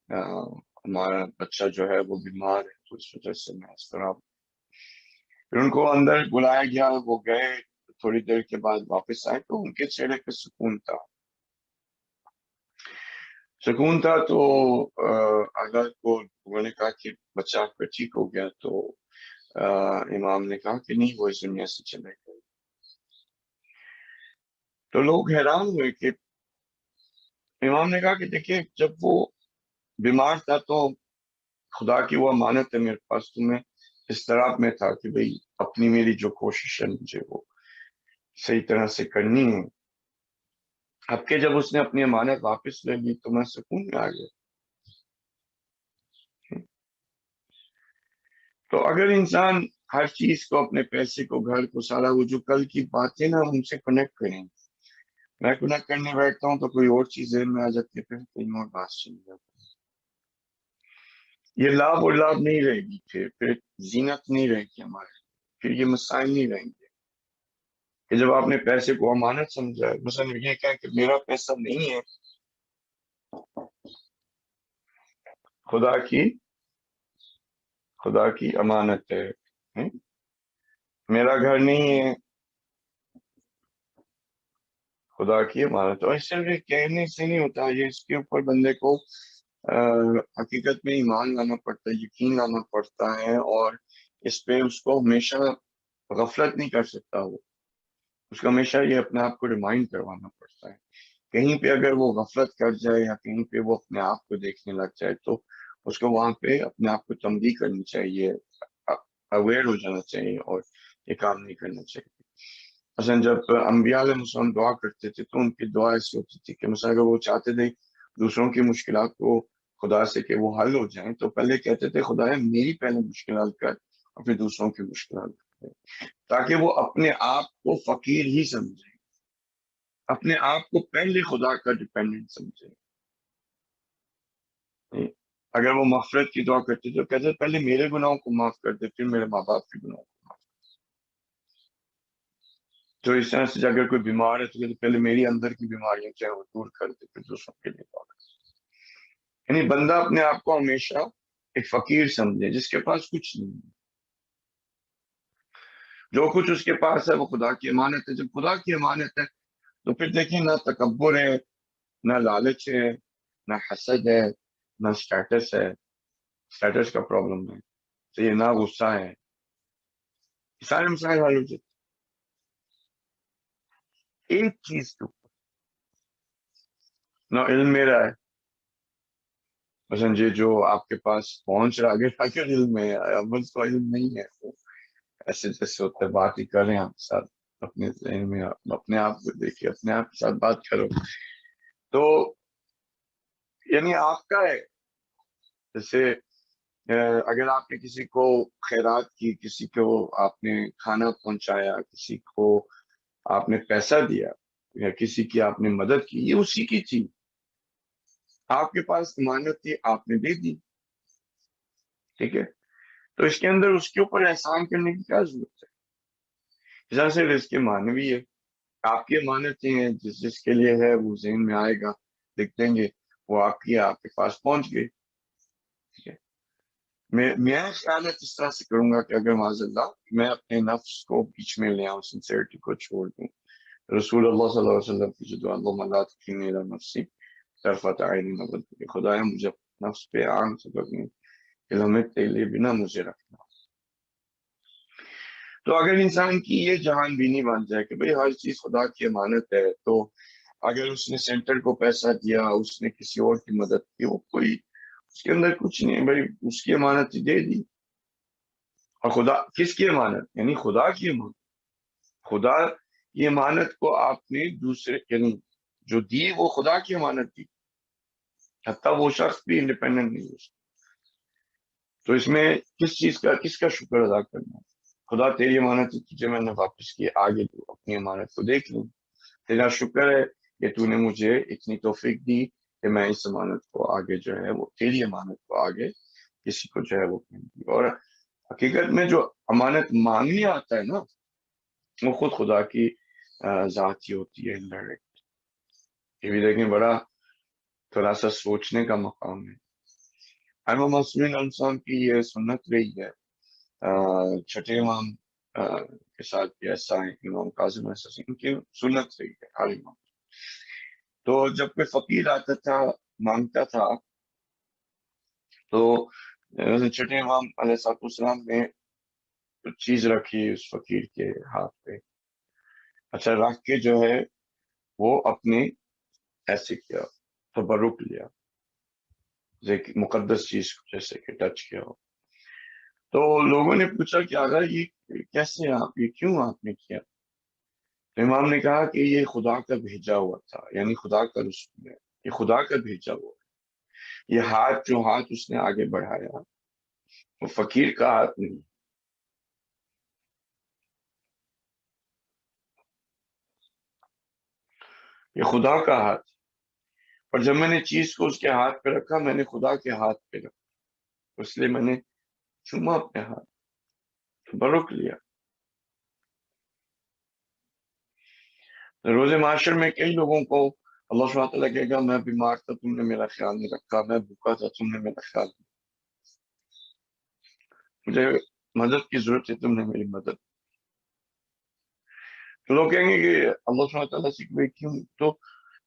A: ہمارا بچہ جو ہے وہ بیمار ہے, تو اس وجہ سے میں اضطراب. پھر ان کو اندر بلایا گیا, وہ گئے, تھوڑی دیر کے بعد واپس آئے تو ان کے چہرے پہ سکون تھا, سکون تھا. تو اگر کو لوگوں نے کہا کہ بچہ آپ کا ٹھیک ہو گیا, تو امام نے کہا کہ نہیں, وہ اس دنیا سے چلے گئے. تو لوگ حیران ہوئے کہ امام نے کہا کہ دیکھیے جب وہ بیمار تھا تو خدا کی وہ امانت ہے میرے پاس, تو میں اضطراب میں تھا کہ بھئی اپنی میری جو کوشش ہے مجھے وہ صحیح طرح سے کرنی ہے. اب کہ جب اس نے اپنی امانت واپس لے لی تو میں سکون میں آ گیا. تو اگر انسان ہر چیز کو, اپنے پیسے کو, گھر کو, سارا وہ جو کل کی باتیں نا ان سے کنیکٹ کریں, میں کنیکٹ کرنے بیٹھتا ہوں تو کوئی اور چیز ذہن میں آ جاتی ہے, پھر کہیں اور بات چل جاتی ہے. یہ لابھ اور لابھ نہیں رہے گی, پھر زینت نہیں رہے گی ہمارے, پھر یہ مسائل نہیں رہیں گے. کہ جب آپ نے پیسے کو امانت سمجھا ہے, مثلا یہ کہا کہ میرا پیسہ نہیں ہے, خدا کی امانت ہے, میرا گھر نہیں ہے, خدا کی امانت. اور اس سے کہنے سے نہیں ہوتا, یہ اس کے اوپر بندے کو حقیقت میں ایمان لانا پڑتا ہے, یقین لانا پڑتا ہے, اور اس پہ اس کو ہمیشہ غفلت نہیں کر سکتا. وہ اس کو ہمیشہ یہ اپنے آپ کو ریمائنڈ کروانا پڑتا ہے. کہیں پہ اگر وہ غفلت کر جائے یا کہیں پہ وہ اپنے آپ کو دیکھنے لگ جائے تو اس کو وہاں پہ اپنے آپ کو تنبیہ کرنی چاہیے, اویئر ہو جانا چاہیے, اور یہ کام نہیں کرنا چاہیے. مثلا جب انبیاء علیہ السلام دعا کرتے تھے تو ان کی دعا ایسی ہوتی تھی کہ مثلا اگر وہ چاہتے تھے دوسروں کی مشکلات کو خدا سے کہ وہ حل ہو جائیں تو پہلے کہتے تھے خدایا میری پہلے مشکلات کر اور پھر دوسروں کی مشکلات کر، تاکہ وہ اپنے آپ کو فقیر ہی سمجھیں، اپنے آپ کو پہلے خدا کا ڈپینڈنٹ سمجھیں۔ اگر وہ مغفرت کی دعا کرتے تو کہتے پہلے میرے گناہوں کو معاف کر دے پھر میرے ماں باپ کے گناہوں کو معاف۔ تو اس طرح سے اگر کوئی بیمار ہے تو کہتے پہلے میری اندر کی بیماریاں چاہے وہ دور کر دے پھر دوسروں کے لیے دعا کر۔ یعنی بندہ اپنے آپ کو ہمیشہ ایک فقیر سمجھے جس کے پاس کچھ نہیں ہے، جو کچھ اس کے پاس ہے وہ خدا کی امانت ہے۔ جب خدا کی امانت ہے تو پھر دیکھیں نہ تکبر ہے، نہ لالچ ہے، نہ حسد ہے، نہ اسٹیٹس ہے، اسٹیٹس کا پرابلم ہے تو یہ نہ غصہ ہے، یہ سارے مسائل حل ہو جاتے ایک چیز کے اوپر۔ نہ علم میرا ہے، مثلا یہ جو آپ کے پاس پہنچ رہا ہے اگر علم ہے، عمل تو علم نہیں ہے، وہ ایسے جیسے ہوتے بات ہی کر رہے ہیں آپ کے ساتھ، اپنے ذہن میں اپنے آپ کو دیکھیے، اپنے آپ کے ساتھ بات کرو تو یعنی آپ کا ہے۔ جیسے اگر آپ نے کسی کو خیرات کی، کسی کو آپ نے کھانا پہنچایا، کسی کو آپ نے پیسہ دیا یا کسی کی آپ نے مدد کی، یہ اسی کی چیز، آپ کے پاس امانت تھی آپ نے دے دی، ٹھیک ہے؟ تو اس کے اندر اس کے اوپر احسان کرنے کی کیا ضرورت ہے؟ اس طرح سے رزق معنوی ہے، آپ کی امانتیں ہیں، جس جس کے لیے ہے وہ ذہن میں آئے گا، لکھ دیں گے، وہ آپ کی آپ کے پاس پہنچ گئی، ٹھیک ہے؟ میں خیالت اس طرح سے کروں گا کہ اگر معاذ اللہ میں اپنے نفس کو بیچ میں لے آؤں، سنسیئرٹی کو چھوڑ دوں، رسول اللہ صلی اللہ علیہ وسلم کی جو دعا اللہم لا تکلنی الی نفسی طرفۃ عین ابدا، کہ خدایا مجھے نفس پہ آنکھ سے بگنی کہ لمحے تیلے بنا مجھے رکھنا۔ تو اگر انسان کی یہ جہان بینی بن جائے کہ بھئی ہر چیز خدا کی امانت ہے، تو اگر اس نے سینٹر کو پیسہ دیا، اس نے کسی اور کی مدد کی، وہ کوئی اس کے اندر کچھ نہیں، بھائی اس کی امانت دے دی، اور خدا کس کی امانت؟ یعنی خدا کی امانت، خدا کی امانت کو آپ نے دوسرے یعنی جو دی وہ خدا کی امانت دی، حتیٰ وہ شخص بھی انڈیپینڈنٹ نہیں ہو سکتا۔ تو اس میں کس کا شکر ادا کرنا ہے؟ خدا تیری امانت تجھے میں نے واپس کی، آگے تو اپنی امانت کو دیکھ لوں، تیرا شکر ہے کہ تو نے مجھے اتنی توفیق دی کہ میں اس امانت کو آگے جو ہے وہ تیری امانت کو آگے کسی کو جو ہے وہ دی۔ اور حقیقت میں جو امانت مانگنے آتا ہے نا وہ خود خدا کی ذات ہی ہوتی ہے انڈائریکٹ۔ یہ بھی دیکھیں بڑا تھوڑا سا سوچنے کا مقام ہے۔ ائمہ معصومین علیہ السلام کی یہ سنت رہی ہے، چھٹے امام کے ساتھ بھی ایسا ہے، امام کاظم ایسا ان کی سنت رہی ہے ہر امام۔ تو جب کوئی فقیر آتا تھا مانگتا تھا تو چھٹے امام علیہ السلام نے کچھ چیز رکھی اس فقیر کے ہاتھ پہ، اچھا رکھ کے جو ہے وہ اپنے ایسے کیا، تبرک لیا، مقدس چیز کو جیسے کہ ٹچ کیا ہو۔ تو لوگوں نے پوچھا کہ آقا یہ کیسے آپ، یہ کیوں آپ نے کیا؟ تو امام نے کہا کہ یہ خدا کا بھیجا ہوا تھا، یعنی خدا کا رسول ہے، یہ خدا کا بھیجا ہوا ہے، یہ جو ہاتھ اس نے آگے بڑھایا وہ فقیر کا ہاتھ نہیں، یہ خدا کا ہاتھ۔ اور جب میں نے چیز کو اس کے ہاتھ پہ رکھا میں نے خدا کے ہاتھ پہ رکھا، اس لیے میں نے چوما اپنے ہاتھ، تبرک لیا۔ روز معاشر میں کئی لوگوں کو اللہ سبحانہ وتعالیٰ کہے گا میں بیمار تھا تم نے میرا خیال نہیں رکھا، میں بھوکا تھا تم نے میرا خیال نہیں، مجھے مدد کی ضرورت ہے تم نے میری مدد۔ تو لوگ کہیں گے کہ اللہ سبحانہ وتعالیٰ سے کہ کیوں؟ تو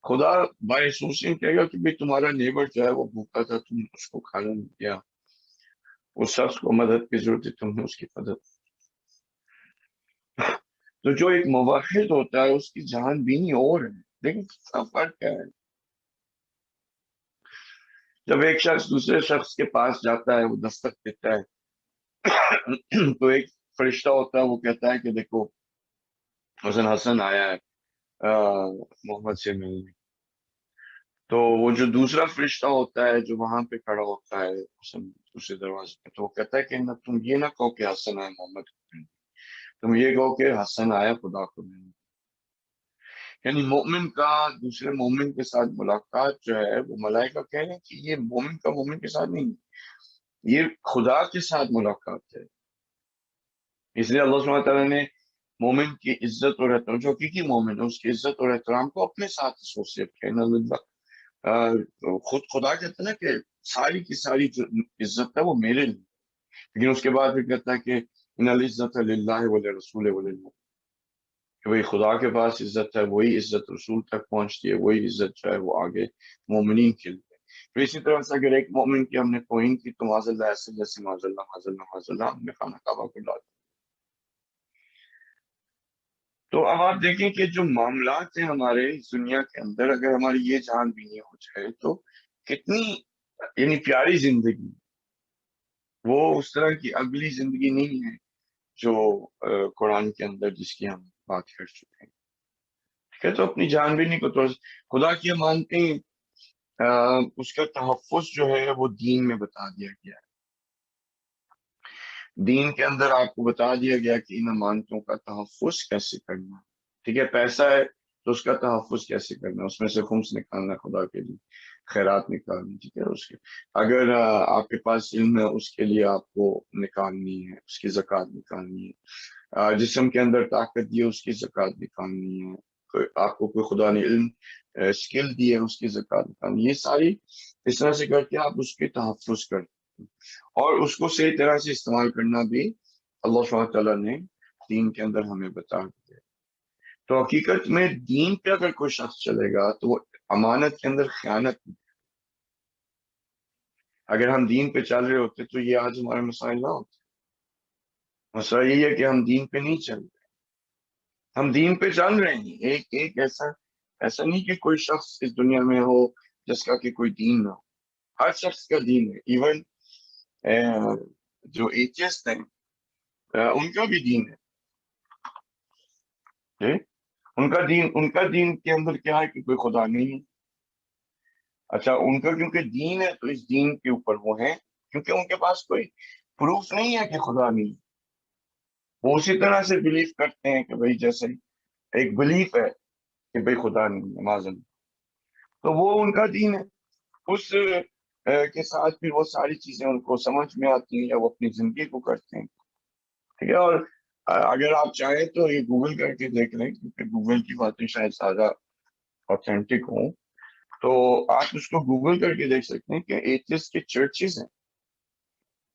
A: خدا باعث کہے گا کہ بھئی تمہارا نیبر جو ہے وہ بھوکا تھا تم نے اس کو کھانا نہیں دیا، اس شخص کو مدد کی ضرورت ہے تم نے اس کی مدد۔ تو جو ایک موحد ہوتا ہے اس کی جہان بینی اور ہے، لیکن کتنا فرق ہے۔ جب ایک شخص دوسرے شخص کے پاس جاتا ہے وہ دستک دیتا ہے تو ایک فرشتہ ہوتا ہے وہ کہتا ہے کہ دیکھو حسن حسن آیا ہے محمد سے ملنے. تو وہ جو دوسرا فرشتہ ہوتا ہے جو وہاں پہ کھڑا ہوتا ہے حسن دوسرے دروازے پہ، تو وہ کہتا ہے کہ نہ تم یہ نہ کہو کہ حسن آیا محمد کو ملنے، تم یہ کہو کہ حسن آیا خدا کو ملنے. یعنی مومن کا دوسرے مومن کے ساتھ ملاقات جو ہے وہ ملائکہ کہہ رہے ہیں کہ یہ مومن کا مومن کے ساتھ نہیں، یہ خدا کے ساتھ ملاقات ہے. اس لیے اللہ سبحانہ تعالیٰ نے مومن کی عزت اور احترام، جو حقیقی مومن ہے اس کی عزت اور احترام کو اپنے ساتھ ایسوسیٹ کیا. ان اللہ خود خدا کہتا ہے نا کہ ساری کی ساری جو عزت ہے وہ میرے لیے، لیکن اس کے بعد پھر کہتا ہے کہ ان العزت للہ ولرسول وللمؤمنین، کہ وہی خدا کے پاس عزت ہے، وہی عزت رسول تک پہنچتی ہے، وہی عزت جو ہے وہ آگے مومنین کے لیے. تو اسی طرح سے اگر ایک مومن کی ہم نے توہین کی تو معاذ اللہ ایسے جیسے معاذ اللہ معاذ اللہ معاذ اللہ ہم نے خانہ کعبہ کو ڈال. تو اب آپ دیکھیں کہ جو معاملات ہیں ہمارے اس دنیا کے اندر، اگر ہماری یہ جان بھی نہیں ہو جائے تو کتنی یعنی پیاری زندگی، وہ اس طرح کی اگلی زندگی نہیں ہے جو قرآن کے اندر جس کی ہم بات کر چکے ہیں. ٹھیک ہے، تو اپنی جان بھی نہیں کو تو خدا کی ہم مانتے ہیں، اس کا تحفظ جو ہے وہ دین میں بتا دیا گیا ہے. دین کے اندر آپ کو بتا دیا گیا کہ ان امانتوں کا تحفظ کیسے کرنا. ٹھیک ہے، پیسہ ہے تو اس کا تحفظ کیسے کرنا، اس میں سے خمس نکالنا خدا کے لیے، خیرات نکالنی. ٹھیک ہے، اس کے اگر آپ کے پاس علم ہے اس کے لیے آپ کو نکالنی ہے، اس کی زکوٰۃ نکالنی ہے. جسم کے اندر طاقت دی ہے اس کی زکوٰۃ نکالنی ہے. آپ کو کوئی خدا نے علم اسکل دی ہے اس کی زکوٰۃ نکالنی. یہ ساری اس طرح سے کر کے آپ اس کے تحفظ کرتے ہیں، اور اس کو صحیح طرح سے استعمال کرنا بھی اللہ سبحانہ تعالیٰ نے دین کے اندر ہمیں بتا دیا. تو حقیقت میں دین پہ اگر کوئی شخص چلے گا تو وہ امانت کے اندر خیانت نہیں. اگر ہم دین پہ چل رہے ہوتے تو یہ آج ہمارے مسائل نہ ہوتے. مسئلہ یہی ہے کہ ہم دین پہ نہیں چل رہے، ہم دین پہ چل رہے ہیں. ایک ایک ایسا نہیں کہ کوئی شخص اس دنیا میں ہو جس کا کہ کوئی دین نہ ہو. ہر شخص کا دین ہے. ایون جو ایتھیسٹ ہیں ان کا بھی دین ہے. ان کا دین کے اندر کیا ہے کہ کوئی خدا نہیں ہے. اچھا، ان کا کیونکہ دین ہے تو اس دین کے اوپر وہ ہیں، کیونکہ ان کے پاس کوئی پروف نہیں ہے کہ خدا نہیں ہے. وہ اسی طرح سے بلیف کرتے ہیں کہ بھئی جیسے ایک بلیف ہے کہ بھئی خدا نہیں ہے معاذ اللہ، تو وہ ان کا دین ہے. اس کے ساتھ پھر وہ ساری چیزیں ان کو سمجھ میں آتی ہیں یا وہ اپنی زندگی کو کرتے ہیں. ٹھیک ہے، اور اگر آپ چاہیں تو یہ گوگل کر کے دیکھ لیں، کیونکہ گوگل کی باتیں شاید زیادہ اوتھینٹک ہوں. تو آپ اس کو گوگل کر کے دیکھ سکتے ہیں کہ ایتھیسٹ کے چرچز ہیں.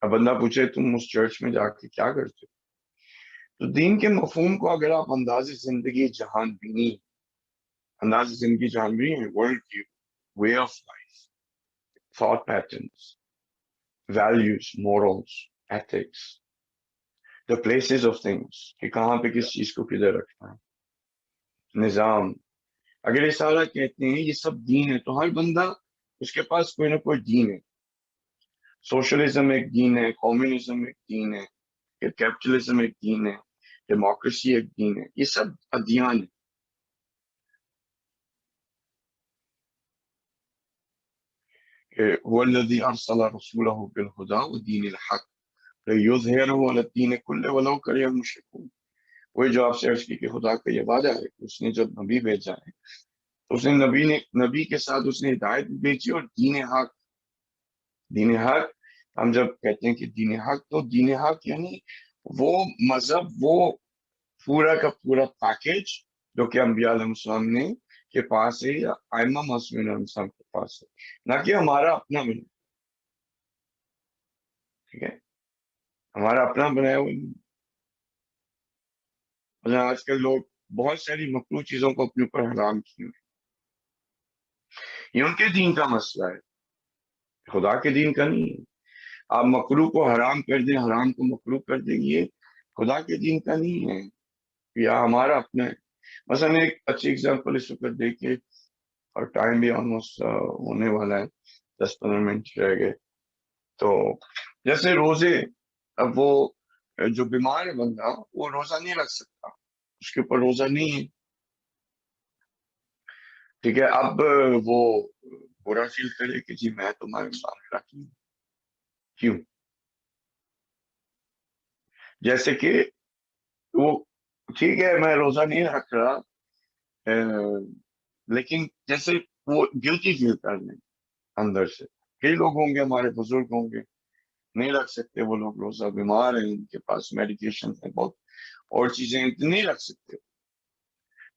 A: اب بندہ پوچھے تم اس چرچ میں جا کے کیا کرتے ہو، تو دین کے مفہوم کو اگر آپ انداز زندگی جہان بینی، انداز زندگی جہان بینی ہے، world view, way of life, thought patterns, values, morals, ethics, the places of things, کہ کہاں پہ کس چیز کو کدھر رکھنا ہے، نظام، اگر یہ سارا کہتے ہیں یہ سب دین ہے تو ہر بندہ اس کے پاس کوئی نہ کوئی دین ہے. سوشلزم ایک دین ہے، کمیونزم ایک دین ہے، کیپٹلزم ایک دین ہے، ڈیموکریسی ایک دین ہے. یہ سب ادیان ہے. هو الذي ارسل رسوله بالهدى ودين الحق ليظهره على الدين كله ولو كره المشركون. وہی جو آپ سے عرض کی کہ خدا کا یہ وعدہ ہے کہ اس نے جب نبی بھیجا ہے تو اس نے نبی کے ساتھ اس نے ہدایت بھیجی اور دین حق. دین حق ہم جب کہتے ہیں کہ دین حق تو دین حق یعنی وہ مذہب، وہ پورا کا پورا پیکج جو کہ انبیاء علیہ السلام نے کے پاس ہے یا ائمہ معصومین علیہ السلام کے پاس ہے، نہ کہ ہمارا اپنا بنا. ٹھیک ہے، ہمارا اپنا بنایا ہوا نہیں. مطلب آج کل لوگ بہت ساری مکروہ چیزوں کو اپنے اوپر حرام کیے ہیں. یہ ان کے دین کا مسئلہ ہے، خدا کے دین کا نہیں ہے. آپ مکروہ کو حرام کر دیں، حرام کو مکروہ کر دیں، یہ خدا کے دین کا نہیں ہے، یا ہمارا اپنا ہے. مثلا ایک اچھی اگزامپل اس وقت دیکھیے، اور ٹائم بھی آلموسٹ ہونے والا ہے، 10-15 منٹ رہ گئے. تو جیسے روزے، اب وہ جو بیمار ہے بندہ وہ روزہ نہیں رکھ سکتا، اس کے اوپر روزہ نہیں ہے. ٹھیک ہے, اب وہ برا فیل کرے کہ جی میں تمہارے سامنے رکھ لوں, کیوں؟ جیسے کہ وہ ٹھیک ہے میں روزہ نہیں رکھ رہا, لیکن جیسے وہ گلٹی فیل کر لیں اندر سے. کئی لوگ ہوں گے, ہمارے بزرگ ہوں گے, نہیں رکھ سکتے وہ لوگ روزہ, بیمار ہیں, ان کے پاس میڈیکیشن ہے, بہت اور چیزیں نہیں رکھ سکتے.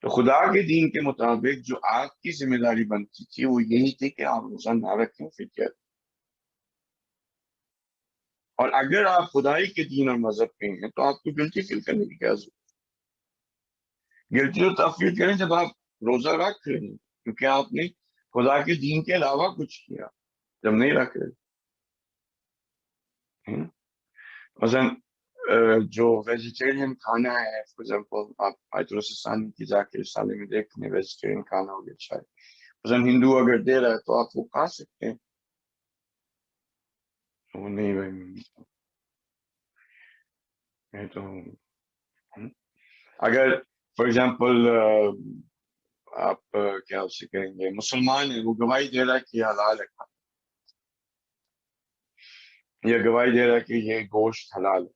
A: تو خدا کے دین کے مطابق جو آپ کی ذمہ داری بنتی تھی وہ یہی تھی کہ آپ روزہ نہ رکھیں, پھر کیا. اور اگر آپ خدائی کے دین اور مذہب کے ہیں تو آپ کو گلٹی فیل کرنے کی کیا ضرورت؟ گلٹی تو تب فیل کریں جب آپ روزہ رکھ رہے ہیں, کیونکہ آپ نے خدا کے دین کے علاوہ کچھ کیا. جب نہیں رکھ رہے ہیں, مثلا جو ویجیٹیرین کھانا ہے, فار ایگزامپل آپ آیت الرسانی کی جا کے رسالے میں دیکھ لیں, ویجیٹیرین کھانا ہو گیا اچھا ہے, مثلا ہندو اگر دے رہا ہے تو آپ وہ کھا سکتے ہیں. وہ نہیں بھائی تو اگر فار ایگزامپل آپ کیا اسے کہیں گے, مسلمان ہیں, وہ گواہی دے رہا ہے کہ یہ حلال ہے کھانا, یا گواہی دے رہا ہے کہ یہ گوشت حلال ہے,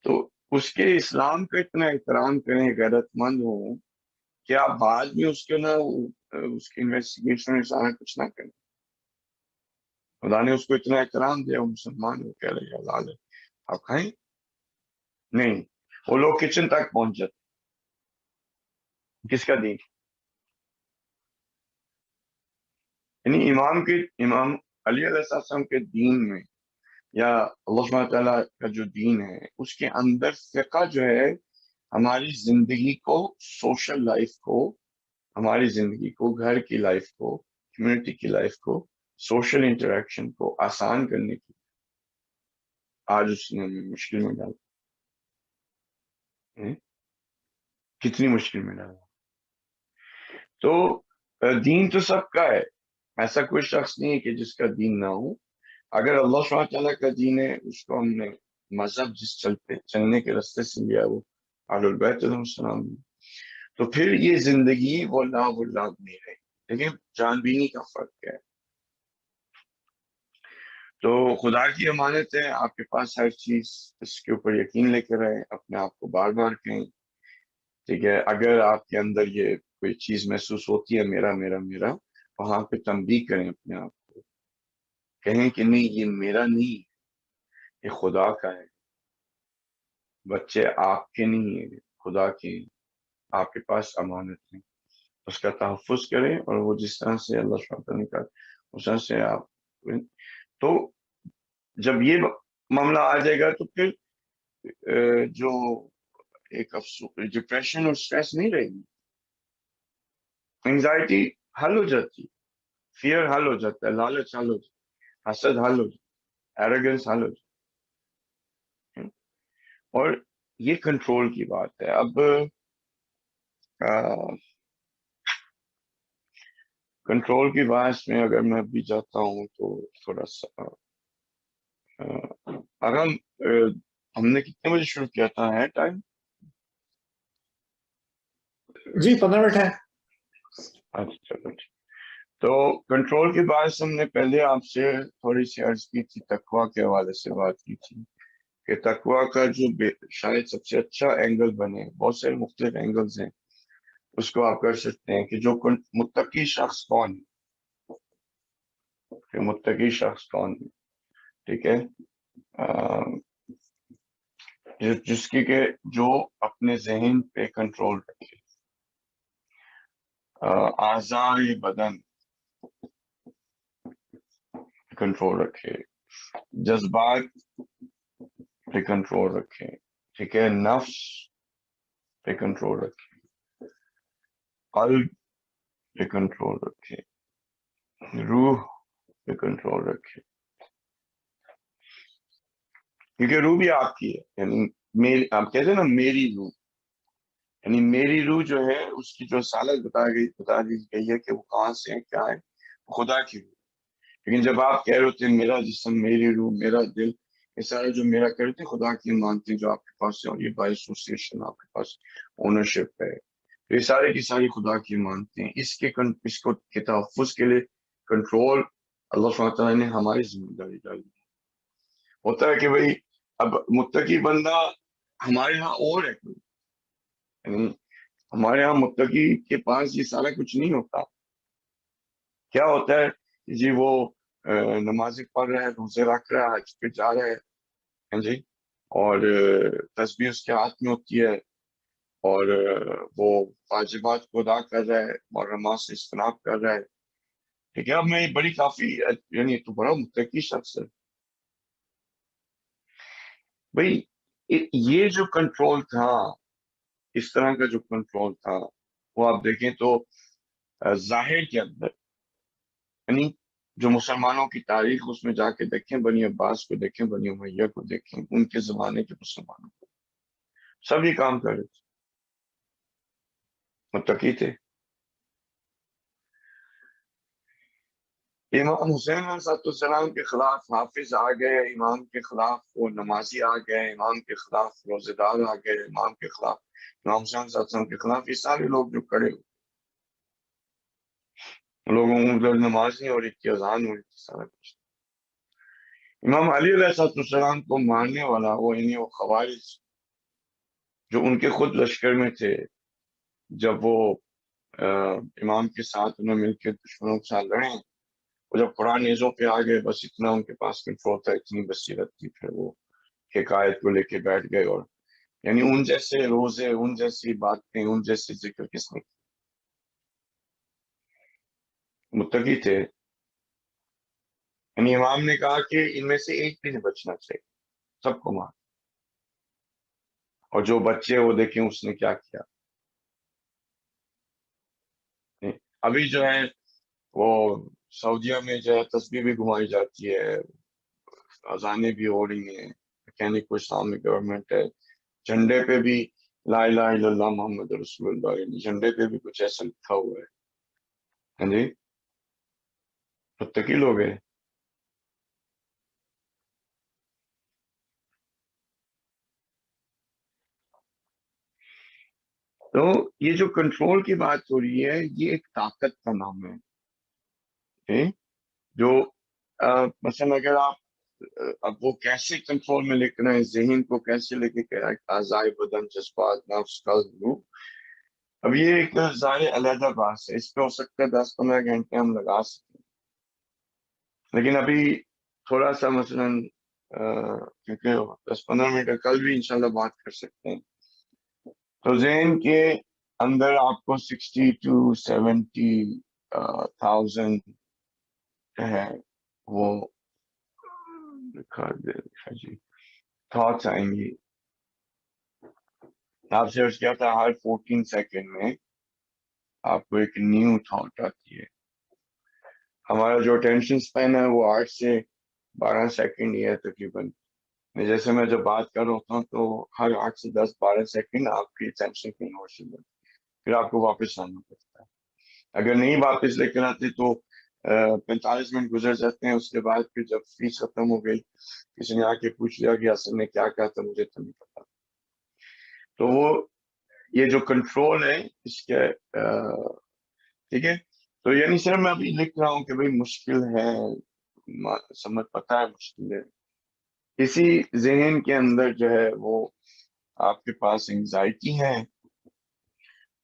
A: تو اس کے اسلام کا اتنا احترام کریں, غیرت مند ہوں کہ آپ بعد میں اس کے نا اس کی انویسٹیگیشن سارا کچھ نہ کریں. خدا نے اس کو اتنا احترام دیا, وہ مسلمان, وہ کہہ رہے حلال ہے آپ کھائیں. نہیں, وہ لوگ کچن تک پہنچ جاتے. کس کا دین؟ یعنی امام علی علیہ السلام کے دین میں, یا اللہ سبحانہ تعالیٰ کا جو دین ہے اس کے اندر فقہ جو ہے ہماری زندگی کو, سوشل لائف کو, ہماری زندگی کو, گھر کی لائف کو, کمیونٹی کی لائف کو, سوشل انٹریکشن کو آسان کرنے کی آج اس نے مشکل میں ڈالا. کتنی مشکل میں ڈالا. تو دین تو سب کا ہے, ایسا کوئی شخص نہیں ہے کہ جس کا دین نہ ہو. اگر اللہ سبحانہ تعالیٰ کا دین ہے, اس کو ہم نے مذہب جس چلنے کے راستے سے لیا وہ اہل البیت علیہم السلام, تو پھر یہ زندگی وہ لا نہیں رہی. لیکن جان بینی کا فرق ہے. تو خدا کی امانت ہے, آپ کے پاس ہر چیز, اس کے اوپر یقین لے کے رہے, اپنے آپ کو بار بار کہیں. ٹھیک ہے, اگر آپ کے اندر یہ کوئی چیز محسوس ہوتی ہے میرا میرا میرا, وہاں پہ تنبیہ کریں اپنے آپ کو, کہیں کہ نہیں یہ میرا نہیں, یہ خدا کا ہے. بچے آپ کے نہیں ہیں, خدا کے, آپ کے پاس امانت ہے, اس کا تحفظ کریں, اور وہ جس طرح سے اللہ تعالیٰ نے کہا اس طرح سے آپ. تو جب یہ معاملہ آ جائے گا تو پھر جو ایک ڈپریشن اور سٹریس نہیں رہے گی, انگزائٹی حل ہو جاتی, فیئر حل ہو جاتا ہے, لالچ حل ہو جاتا ہے, حسد حل ہو جاتا ہے, ایروگنس حل ہو جاتا ہے. اور یہ کنٹرول کی بات ہے. اب کنٹرول کی بات میں اگر میں ابھی جاتا ہوں تو تھوڑا سا اگر ہم نے کتنے بجے شروع کیا تھا, ہے ٹائم؟
B: جی 15 منٹ ہے.
A: اچھا چلو ٹھیک. تو کنٹرول کی بات ہم نے پہلے آپ سے تھوڑی سی عرض کی تھی, تقویٰ کے حوالے سے بات کی تھی کہ تقویٰ کا جو شاید سب سے اچھا اینگل بنے, بہت سارے مختلف اینگلز ہیں, اس کو آپ کر سکتے ہیں کہ جو متقی شخص کون ہے, کہ متقی شخص کون ہے. ٹھیک ہے, جس کی کہ جو اپنے ذہن پہ کنٹرول رکھے, اعضاء بدن کنٹرول رکھے, جذبات پہ کنٹرول رکھے, ٹھیک ہے, نفس پہ کنٹرول رکھے, قلب پہ کنٹرول رکھے, روح پہ کنٹرول رکھے, کیونکہ روح بھی آپ کی ہے. یعنی آپ کہتے ہیں نا میری روح, یعنی میری روح جو ہے اس کی جو سالت بتا دی گئی ہے کہ وہ کہاں سے ہے, کیا ہے, خدا کی روح. لیکن جب آپ کہہ رہے ہوتے ہیں میرا جسم, میری روح, میرا دل, یہ سارے جو میرا کرتے خدا کی مانتے ہیں جو آپ کے پاس ہے، اور یہ بائی ایسوسیشن آپ کے پاس اونرشپ ہے، تو یہ سارے کی ساری خدا کی مانتے ہیں. اس کو کے تحفظ کے لیے کنٹرول اللہ سبحانہ تعالیٰ نے ہماری ذمہ داری ڈالی. ہوتا ہے کہ بھائی اب متقی بندہ ہمارے ہاں اور ہے کوئی، یعنی ہمارے یہاں متقی کے پاس یہ سارا کچھ نہیں ہوتا. کیا ہوتا ہے کہ جی وہ نمازیں پڑھ رہا ہے، روزے رکھ رہا ہے، حج پہ جا رہا ہے، ہاں جی، اور تسبیح اس کے ہاتھ میں ہوتی ہے، اور وہ واجبات کو ادا کر رہا ہے، محرمات سے اجتناب کر رہا ہے. ٹھیک ہے، اب میں بڑی کافی یعنی تو بڑا متقی شخص ہے. بھائی یہ جو کنٹرول تھا، اس طرح کا جو کنٹرول تھا، وہ آپ دیکھیں تو ظاہر کے اندر، یعنی جو مسلمانوں کی تاریخ اس میں جا کے دیکھیں، بنی عباس کو دیکھیں، بنی امیہ کو دیکھیں، ان کے زمانے کے مسلمانوں کو، سب یہ کام کر رہے تھے، متقی تھے. امام حسین علیہ السلام کے خلاف حافظ آ گئے، امام کے خلاف وہ نمازی آ گئے، امام کے خلاف روزے دار آ گئے، امام کے خلاف، امام حسین علیہ السلام کے خلاف یہ سارے لوگ جو کھڑے ہوئے، لوگوں کو نماز نہیں ہو رہی تھی، اذان ہو رہی تھی، سارا کچھ. امام علی علیہ السلام کو ماننے والا وہ یعنی وہ خوارج جو ان کے خود لشکر میں تھے، جب وہ امام کے ساتھ انہوں مل کے دشمنوں کے ساتھ لڑے، وہ جب قرآن نیزوں پہ آ گئے، بس اتنا ان کے پاس کنٹرول تھا، اتنی بصیرت تھی، پھر وہ حکایت کو لے کے بیٹھ گئے. اور یعنی ان جیسے روزے، ان جیسی باتیں، ان جیسے ذکر کس نے کی؟ متقی تھے. یعنی امام نے کہا کہ ان میں سے ایک بھی نہیں بچنا چاہیے، سب کو مار. اور جو بچے وہ دیکھیں اس نے کیا کیا. ابھی جو ہے وہ سعودیہ میں جو ہے تسبیح بھی گھمائی جاتی ہے، اذانیں بھی ہو رہی ہیں، میکینک کو اسلامک گورنمنٹ ہے، جھنڈے پہ بھی لا الہ الا اللہ محمد رسول اللہ، یعنی جھنڈے پہ بھی کچھ ایسا لکھا ہوا ہے. ہاں جی، متقی لوگ ہیں. تو یہ جو کنٹرول کی بات ہو رہی ہے، یہ ایک طاقت کا نام ہے. جو مثلا اگر آپ اب وہ کیسے کنٹرول میں لے کر آئے، ذہن کو کیسے لے کے اعضاء بدن، جذبات، نفس، قلب، روح، اب یہ ایک ظاہر علیحدہ بات ہے، اس پہ ہو سکتا ہے 10-15 گھنٹے ہم لگا سکتے ہیں. لیکن ابھی تھوڑا سا مثلا کیونکہ 10-15 منٹ کل بھی انشاءاللہ بات کر سکتے ہیں. تو ذہن کے اندر آپ کو 60 to 70,000 ہے وہ جی تھاٹس آئیں گی. آپ سے کیا تھا، ہر 14 سیکنڈ میں آپ کو ایک نیو تھاٹ آتی ہے. ہمارا جو اٹینشن اسپین ہے وہ 8 سے 12 سیکنڈ ہی ہے تقریباً. جیسے میں جب بات کر رہا ہوتا ہوں تو ہر 8 سے 10-12 سیکنڈ آپ کی اٹینشن کہیں اور سے پھر آپ کو واپس آنا پڑتا ہے. اگر نہیں واپس لے کر آتے تو 45 منٹ گزر جاتے ہیں. اس کے بعد پھر جب فیس ختم ہو گئی، کسی نے آ کے پوچھ لیا کہ اصل میں کیا کہا تھا، مجھے تو نہیں پتا. تو وہ یہ جو کنٹرول ہے اس کے ٹھیک ہے. تو یعنی سر میں ابھی لکھ رہا ہوں کہ بھئی مشکل ہے، سمجھ پتا ہے مشکل ہے. اسی ذہن کے اندر جو ہے وہ آپ کے پاس انگزائٹی ہے،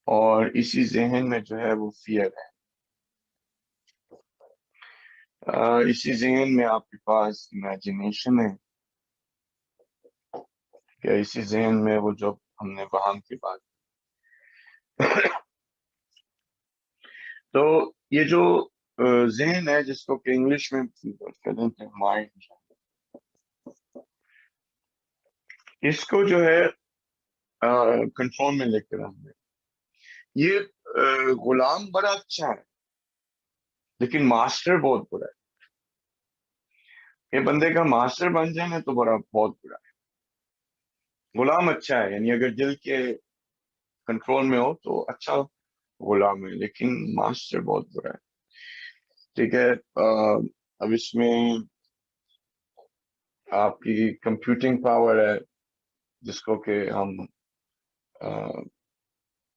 A: اور اسی ذہن میں جو ہے وہ فیئر ہے. اسی ذہن میں آپ کے پاس امیجنیشن ہے، کہ اسی ذہن میں وہ جو ہم نے وہم کی بات. تو یہ جو ذہن ہے جس کو کہ انگلش میں کہتے ہیں مائنڈ، اس کو جو ہے کنٹرول میں لے کر آنا ہے. یہ غلام بڑا اچھا ہے لیکن ماسٹر بہت برا ہے. یہ بندے کا ماسٹر بن جائے نا تو بہت برا ہے. غلام اچھا ہے، یعنی اگر دل کے کنٹرول میں ہو تو اچھا غلام ہے، لیکن ماسٹر بہت برا ہے. ٹھیک ہے، اب اس میں آپ کی کمپیوٹنگ پاور ہے جس کو کہ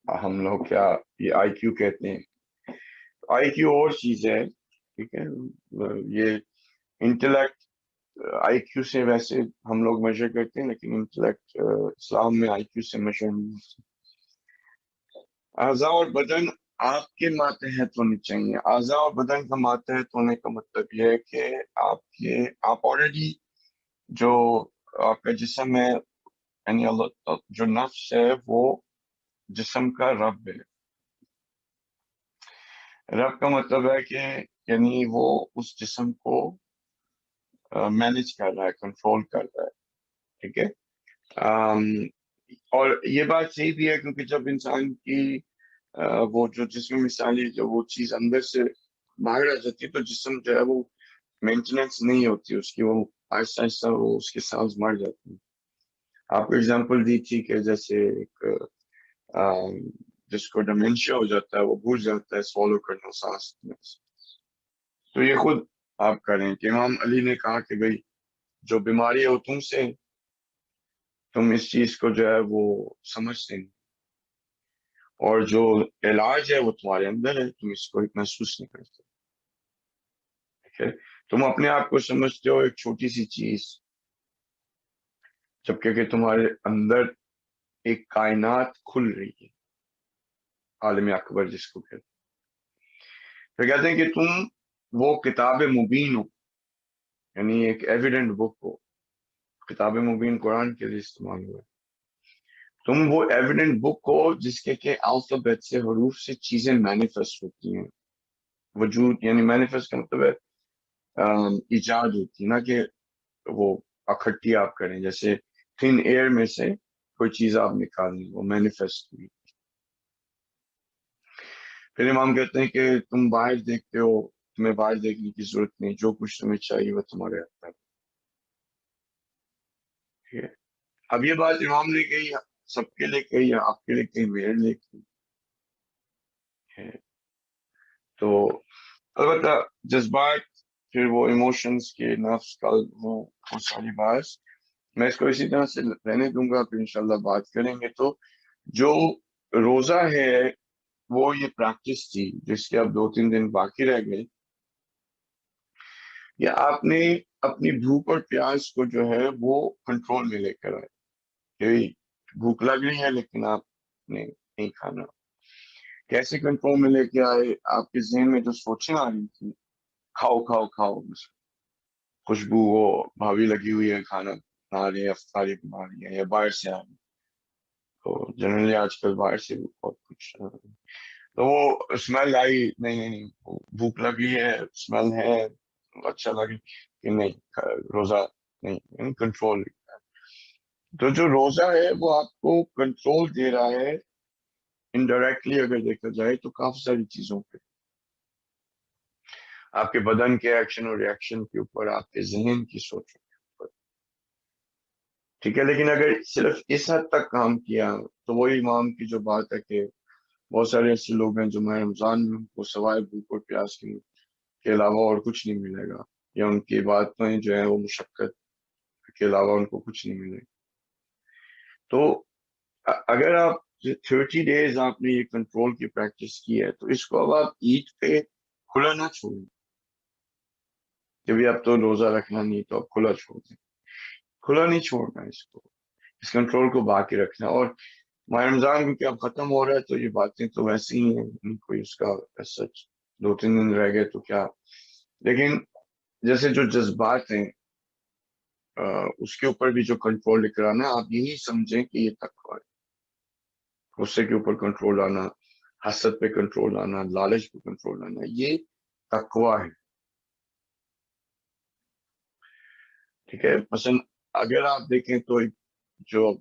A: ہم لوگ کیا یہ آئی کیو کہتے ہیں. آئی کیو اور چیز ہے, ٹھیک ہے. یہ انٹلیکٹ آئی کیو سے ویسے ہم لوگ میجر کرتے ہیں, لیکن انٹلیکٹ اسلام میں آئی کیو سے میجر نہیں ہوتا. اعضاء اور بدن آپ کے ماتحت ہونے چاہیے. اعضاء اور بدن کا ماتحت ہونے کا مطلب یہ ہے کہ آپ آلریڈی جو آپ کا جسم ہے, یعنی اللہ جو نفس ہے وہ جسم کا رب ہے. رب کا مطلب ہے کہ یعنی وہ اس جسم کو مینج کر رہا ہے, کنٹرول کر رہا ہے, ٹھیک ہے. اور یہ بات صحیح بھی ہے کیونکہ جب انسان کی وہ جو جسم مثالی جو وہ چیز اندر سے باہر آ جاتی ہے تو جسم جو ہے وہ مینٹیننس نہیں ہوتی اس کی, وہ آہستہ آہستہ وہ اس کے سانس مر جاتی ہیں. آپ کو اگزامپل دی تھی کہ جیسے ایک جس کو ڈیمنشیا ہو جاتا ہے وہ بھول جاتا ہے سوالو کرنا سانس میں. تو یہ خود آپ کریں کہ امام علی نے کہا کہ بھائی جو بیماری ہے وہ تم سے, تم اس چیز کو جو ہے وہ سمجھتے نہیں, اور جو علاج ہے وہ تمہارے اندر ہے, تم اس کو محسوس نہیں کرتے. ٹھیک ہے, تم اپنے آپ کو سمجھتے ہو ایک چھوٹی سی چیز, جبکہ کہ تمہارے اندر ایک کائنات کھل رہی ہے, عالم اکبر جس کو کہتے ہیں. پھر کہتے ہیں کہ تم وہ کتاب مبین ہو, یعنی ایک ایویڈنٹ بک ہو. کتاب مبین قرآن کے لیے استعمال ہوا ہے. تم وہ ایویڈنٹ بک ہو جس کے کہ الفابیٹ سے, حروف سے چیزیں مینیفیسٹ ہوتی ہیں, وجود یعنی مینیفیسٹ کا مطلب ہے ایجاد ہوتی, نہ کہ وہ اکٹھی آپ کریں. جیسے تھن ایئر میں سے کوئی چیز آپ نکالیں, وہ مینیفیسٹ ہوئی. پھر امام کہتے ہیں کہ تم باہر دیکھتے ہو, تمہیں باہر دیکھنے کی ضرورت نہیں, جو کچھ تمہیں چاہیے وہ تمہارے ہاتھ ہے. ٹھیک ہے, اب یہ بات امام نے کہی, سب کے لیے کہی یا آپ کے لیے کہی, میرے لیے کہی ہے. تو البتہ جذبات, پھر وہ ایموشنز کے نفس کا وہ ساری بات میں اس کو اسی طرح سے رہنے دوں گا, پھر انشاءاللہ بات کریں گے. تو جو روزہ ہے وہ یہ پریکٹس تھی جس کے اب 2-3 دن باقی رہ گئے, یا آپ نے اپنی بھوک اور پیاس کو جو ہے وہ کنٹرول میں لے کر آئے. کہ بھوک لگ رہی ہے لیکن آپ نے نہیں کھانا. کیسے کنٹرول میں لے کے آئے؟ آپ کے ذہن میں جو سوچیں آ رہی تھی, کھاؤ کھاؤ کھاؤ, خوشبو وہ بھاوی لگی ہوئی ہے, کھانا کھا رہی ہے, افطاری بنا رہی ہے, یا باہر سے آ رہی ہے. تو جنرلی آج کل باہر سے بھی بہت کچھ, تو وہ اسمیل آئی, نہیں نہیں نہیں, بھوک لگی ہے, اسمیل ہے, اچھا لگے کہ نہیں, روزہ نہیں, یعنی کنٹرول. تو جو روزہ ہے وہ آپ کو کنٹرول دے رہا ہے انڈائریکٹلی, اگر دیکھا جائے تو کافی ساری چیزوں پہ, آپ کے بدن کے ایکشن اور ریئیکشن کے اوپر, آپ کے ذہن کی سوچوں کے اوپر. ٹھیک ہے, لیکن اگر صرف اس حد تک کام کیا تو وہی امام کی جو بات ہے کہ بہت سارے ایسے لوگ ہیں جو ماہ رمضان میں ان کو سوائے بھوک اور پیاس کے علاوہ اور کچھ نہیں ملے گا, یا ان کی باتیں جو ہیں وہ مشقت کے علاوہ ان کو کچھ نہیں ملے گا. تو اگر آپ 30 days آپ نے یہ کنٹرول کی پریکٹس کی ہے تو اس کو اب آپ عید پہ کھلا نہ چھوڑیں. جب اب تو روزہ رکھنا نہیں تو اب کھلا چھوڑ دیں, کھلا نہیں چھوڑنا, اس کو, اس کنٹرول کو باقی رکھنا. اور ماہ رمضان کیونکہ اب ختم ہو رہا ہے تو یہ باتیں تو ویسے ہی ہیں, کوئی اس کا سچ 2-3 دن رہ گئے تو کیا. لیکن جیسے جو جذبات ہیں اس کے اوپر بھی جو کنٹرول لکھ رہا نا, آپ یہی سمجھیں کہ یہ تقویٰ ہے. غصے کے اوپر کنٹرول آنا, حسد پہ کنٹرول آنا, لالچ پہ کنٹرول آنا, یہ تقویٰ ہے. ٹھیک ہے, مثلا اگر آپ دیکھیں تو جو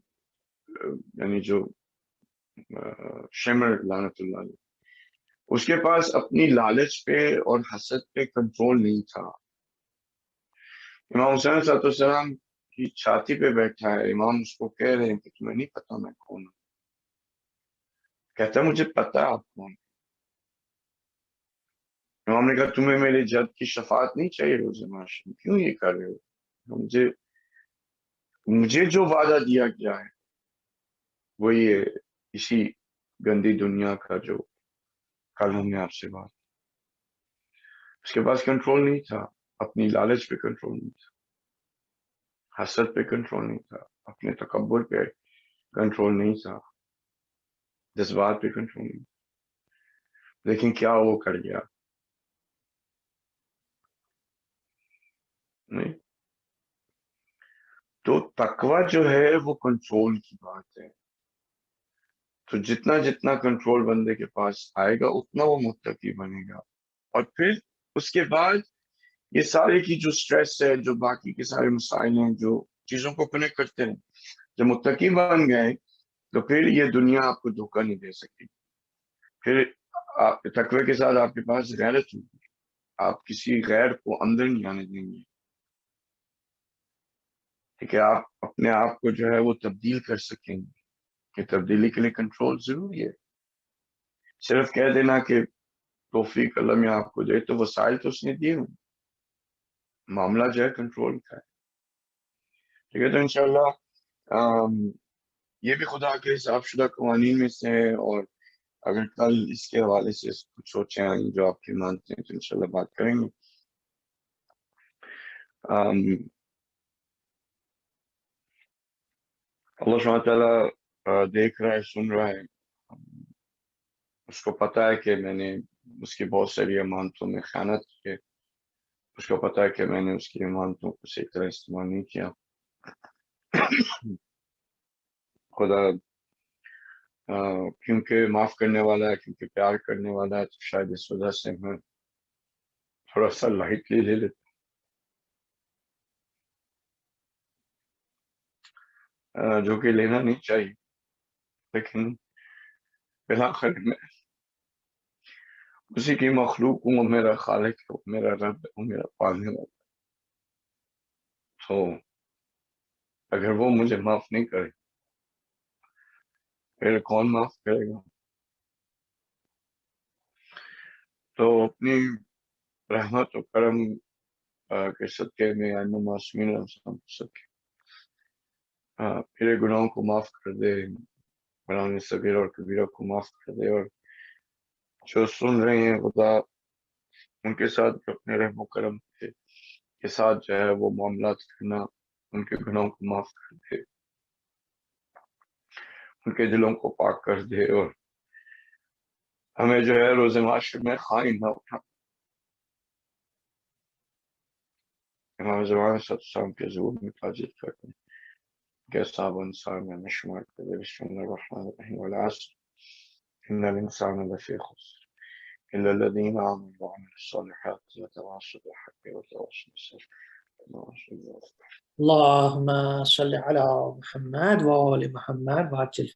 A: یعنی جو شمر لعنت اللہ علیہ, اس کے پاس اپنی لالچ پہ اور حسد پہ کنٹرول نہیں تھا. امام حسین صلی اللہ علیہ وسلم کی چھاتی پہ بیٹھا ہے, امام اس کو کہہ رہے ہیں کہ تمہیں نہیں پتا میں کون ہوں. کہتا ہے مجھے پتا ہے آپ کون. امام نے کہا تمہیں میرے جد کی شفاعت نہیں چاہیے روز معاشر میں, کیوں یہ کر رہے ہو؟ مجھے مجھے جو وعدہ دیا گیا ہے وہ یہ اسی گندی دنیا کا جو کل ہم نے آپ سے بات، اس کے پاس کنٹرول نہیں تھا، اپنی لالچ پہ کنٹرول نہیں تھا، حسد پہ کنٹرول نہیں تھا، اپنے تکبر پہ کنٹرول نہیں تھا، جذبات پہ کنٹرول نہیں تھا، لیکن کیا وہ کر گیا؟ نہیں. تو تقوی جو ہے وہ کنٹرول کی بات ہے. تو جتنا جتنا کنٹرول بندے کے پاس آئے گا اتنا وہ متقی بنے گا. اور پھر اس کے بعد یہ سارے کی جو سٹریس ہے، جو باقی کے سارے مسائل ہیں، جو چیزوں کو کنیکٹ کرتے ہیں، جب متقی بن گئے تو پھر یہ دنیا آپ کو دھوکہ نہیں دے سکتی. پھر آپ تقوی کے ساتھ آپ کے پاس غیرت ہوگی، آپ کسی غیر کو اندر نہیں آنے دیں گے. ٹھیک ہے، آپ اپنے آپ کو جو ہے وہ تبدیل کر سکیں گے. کہ تبدیلی کے لیے کنٹرول ضروری ہے. صرف کہہ دینا کہ توفیق اللہ میں آپ کو دے، تو وسائل تو اس نے دیے ہوئے، معاملہ جو ہے کنٹرول کا ہے. ٹھیک ہے، تو انشاءاللہ یہ بھی خدا کے حساب شدہ قوانین میں سے ہے. اور اگر کل اس کے حوالے سے کچھ سوچیں آئیں جو آپ کی مانتے ہیں تو انشاءاللہ بات کریں گے. اللہ سبحانہ تعالیٰ دیکھ رہا ہے، سن رہا ہے. اس کو پتا ہے کہ میں نے اس کی بہت ساری امانتوں میں خیانت کی ہے. اس کو پتا ہے کہ میں نے اس کی امانتوں کو صحیح طرح استعمال نہیں کیا. خدا کیونکہ معاف کرنے والا ہے، کیونکہ پیار کرنے والا ہے، تو شاید اس وجہ سے میں تھوڑا سا لائٹلی لے لیتا. جو کہ لینا نہیں چاہیے، لیکن بالآخر میں اسی کی مخلوق ہوں، وہ میرا خالق ہے، وہ میرا رب ہے، وہ میرا پالنے والا. تو اگر وہ مجھے معاف نہیں کرے پھر کون معاف کرے گا؟ تو اپنی رحمت و کرم کے صدقے میں ائمہ معصومین علیہ السلام کے صدقے میرے گناہوں کو معاف کر دے، گناہ صغیرہ اور کبیرہ کو معاف کر دے. اور جو سن رہے ہیں خدا ان کے ساتھ اپنے رحم و کرم کے ساتھ جو ہے وہ معاملات کرنا، ان کے گناہوں کو معاف کر دے، ان کے دلوں کو پاک کر دے، اور ہمیں جو ہے روز معاشر میں خائن نہ اٹھا. امام زمان صلی اللہ علیہ وسلم کے ظہور میں تاجر کرتے ہیں کہ صاحب انصار میں ہمیں شمار کر دے. بسم اللہ الرحمن الرحیم والعصر ان الانسان لفی خسر الا الذین آمنوا وعملوا الصالحات وتواصوا بالحق وتواصوا بالصبر.
B: اللهم صل على محمد وآل محمد وعجل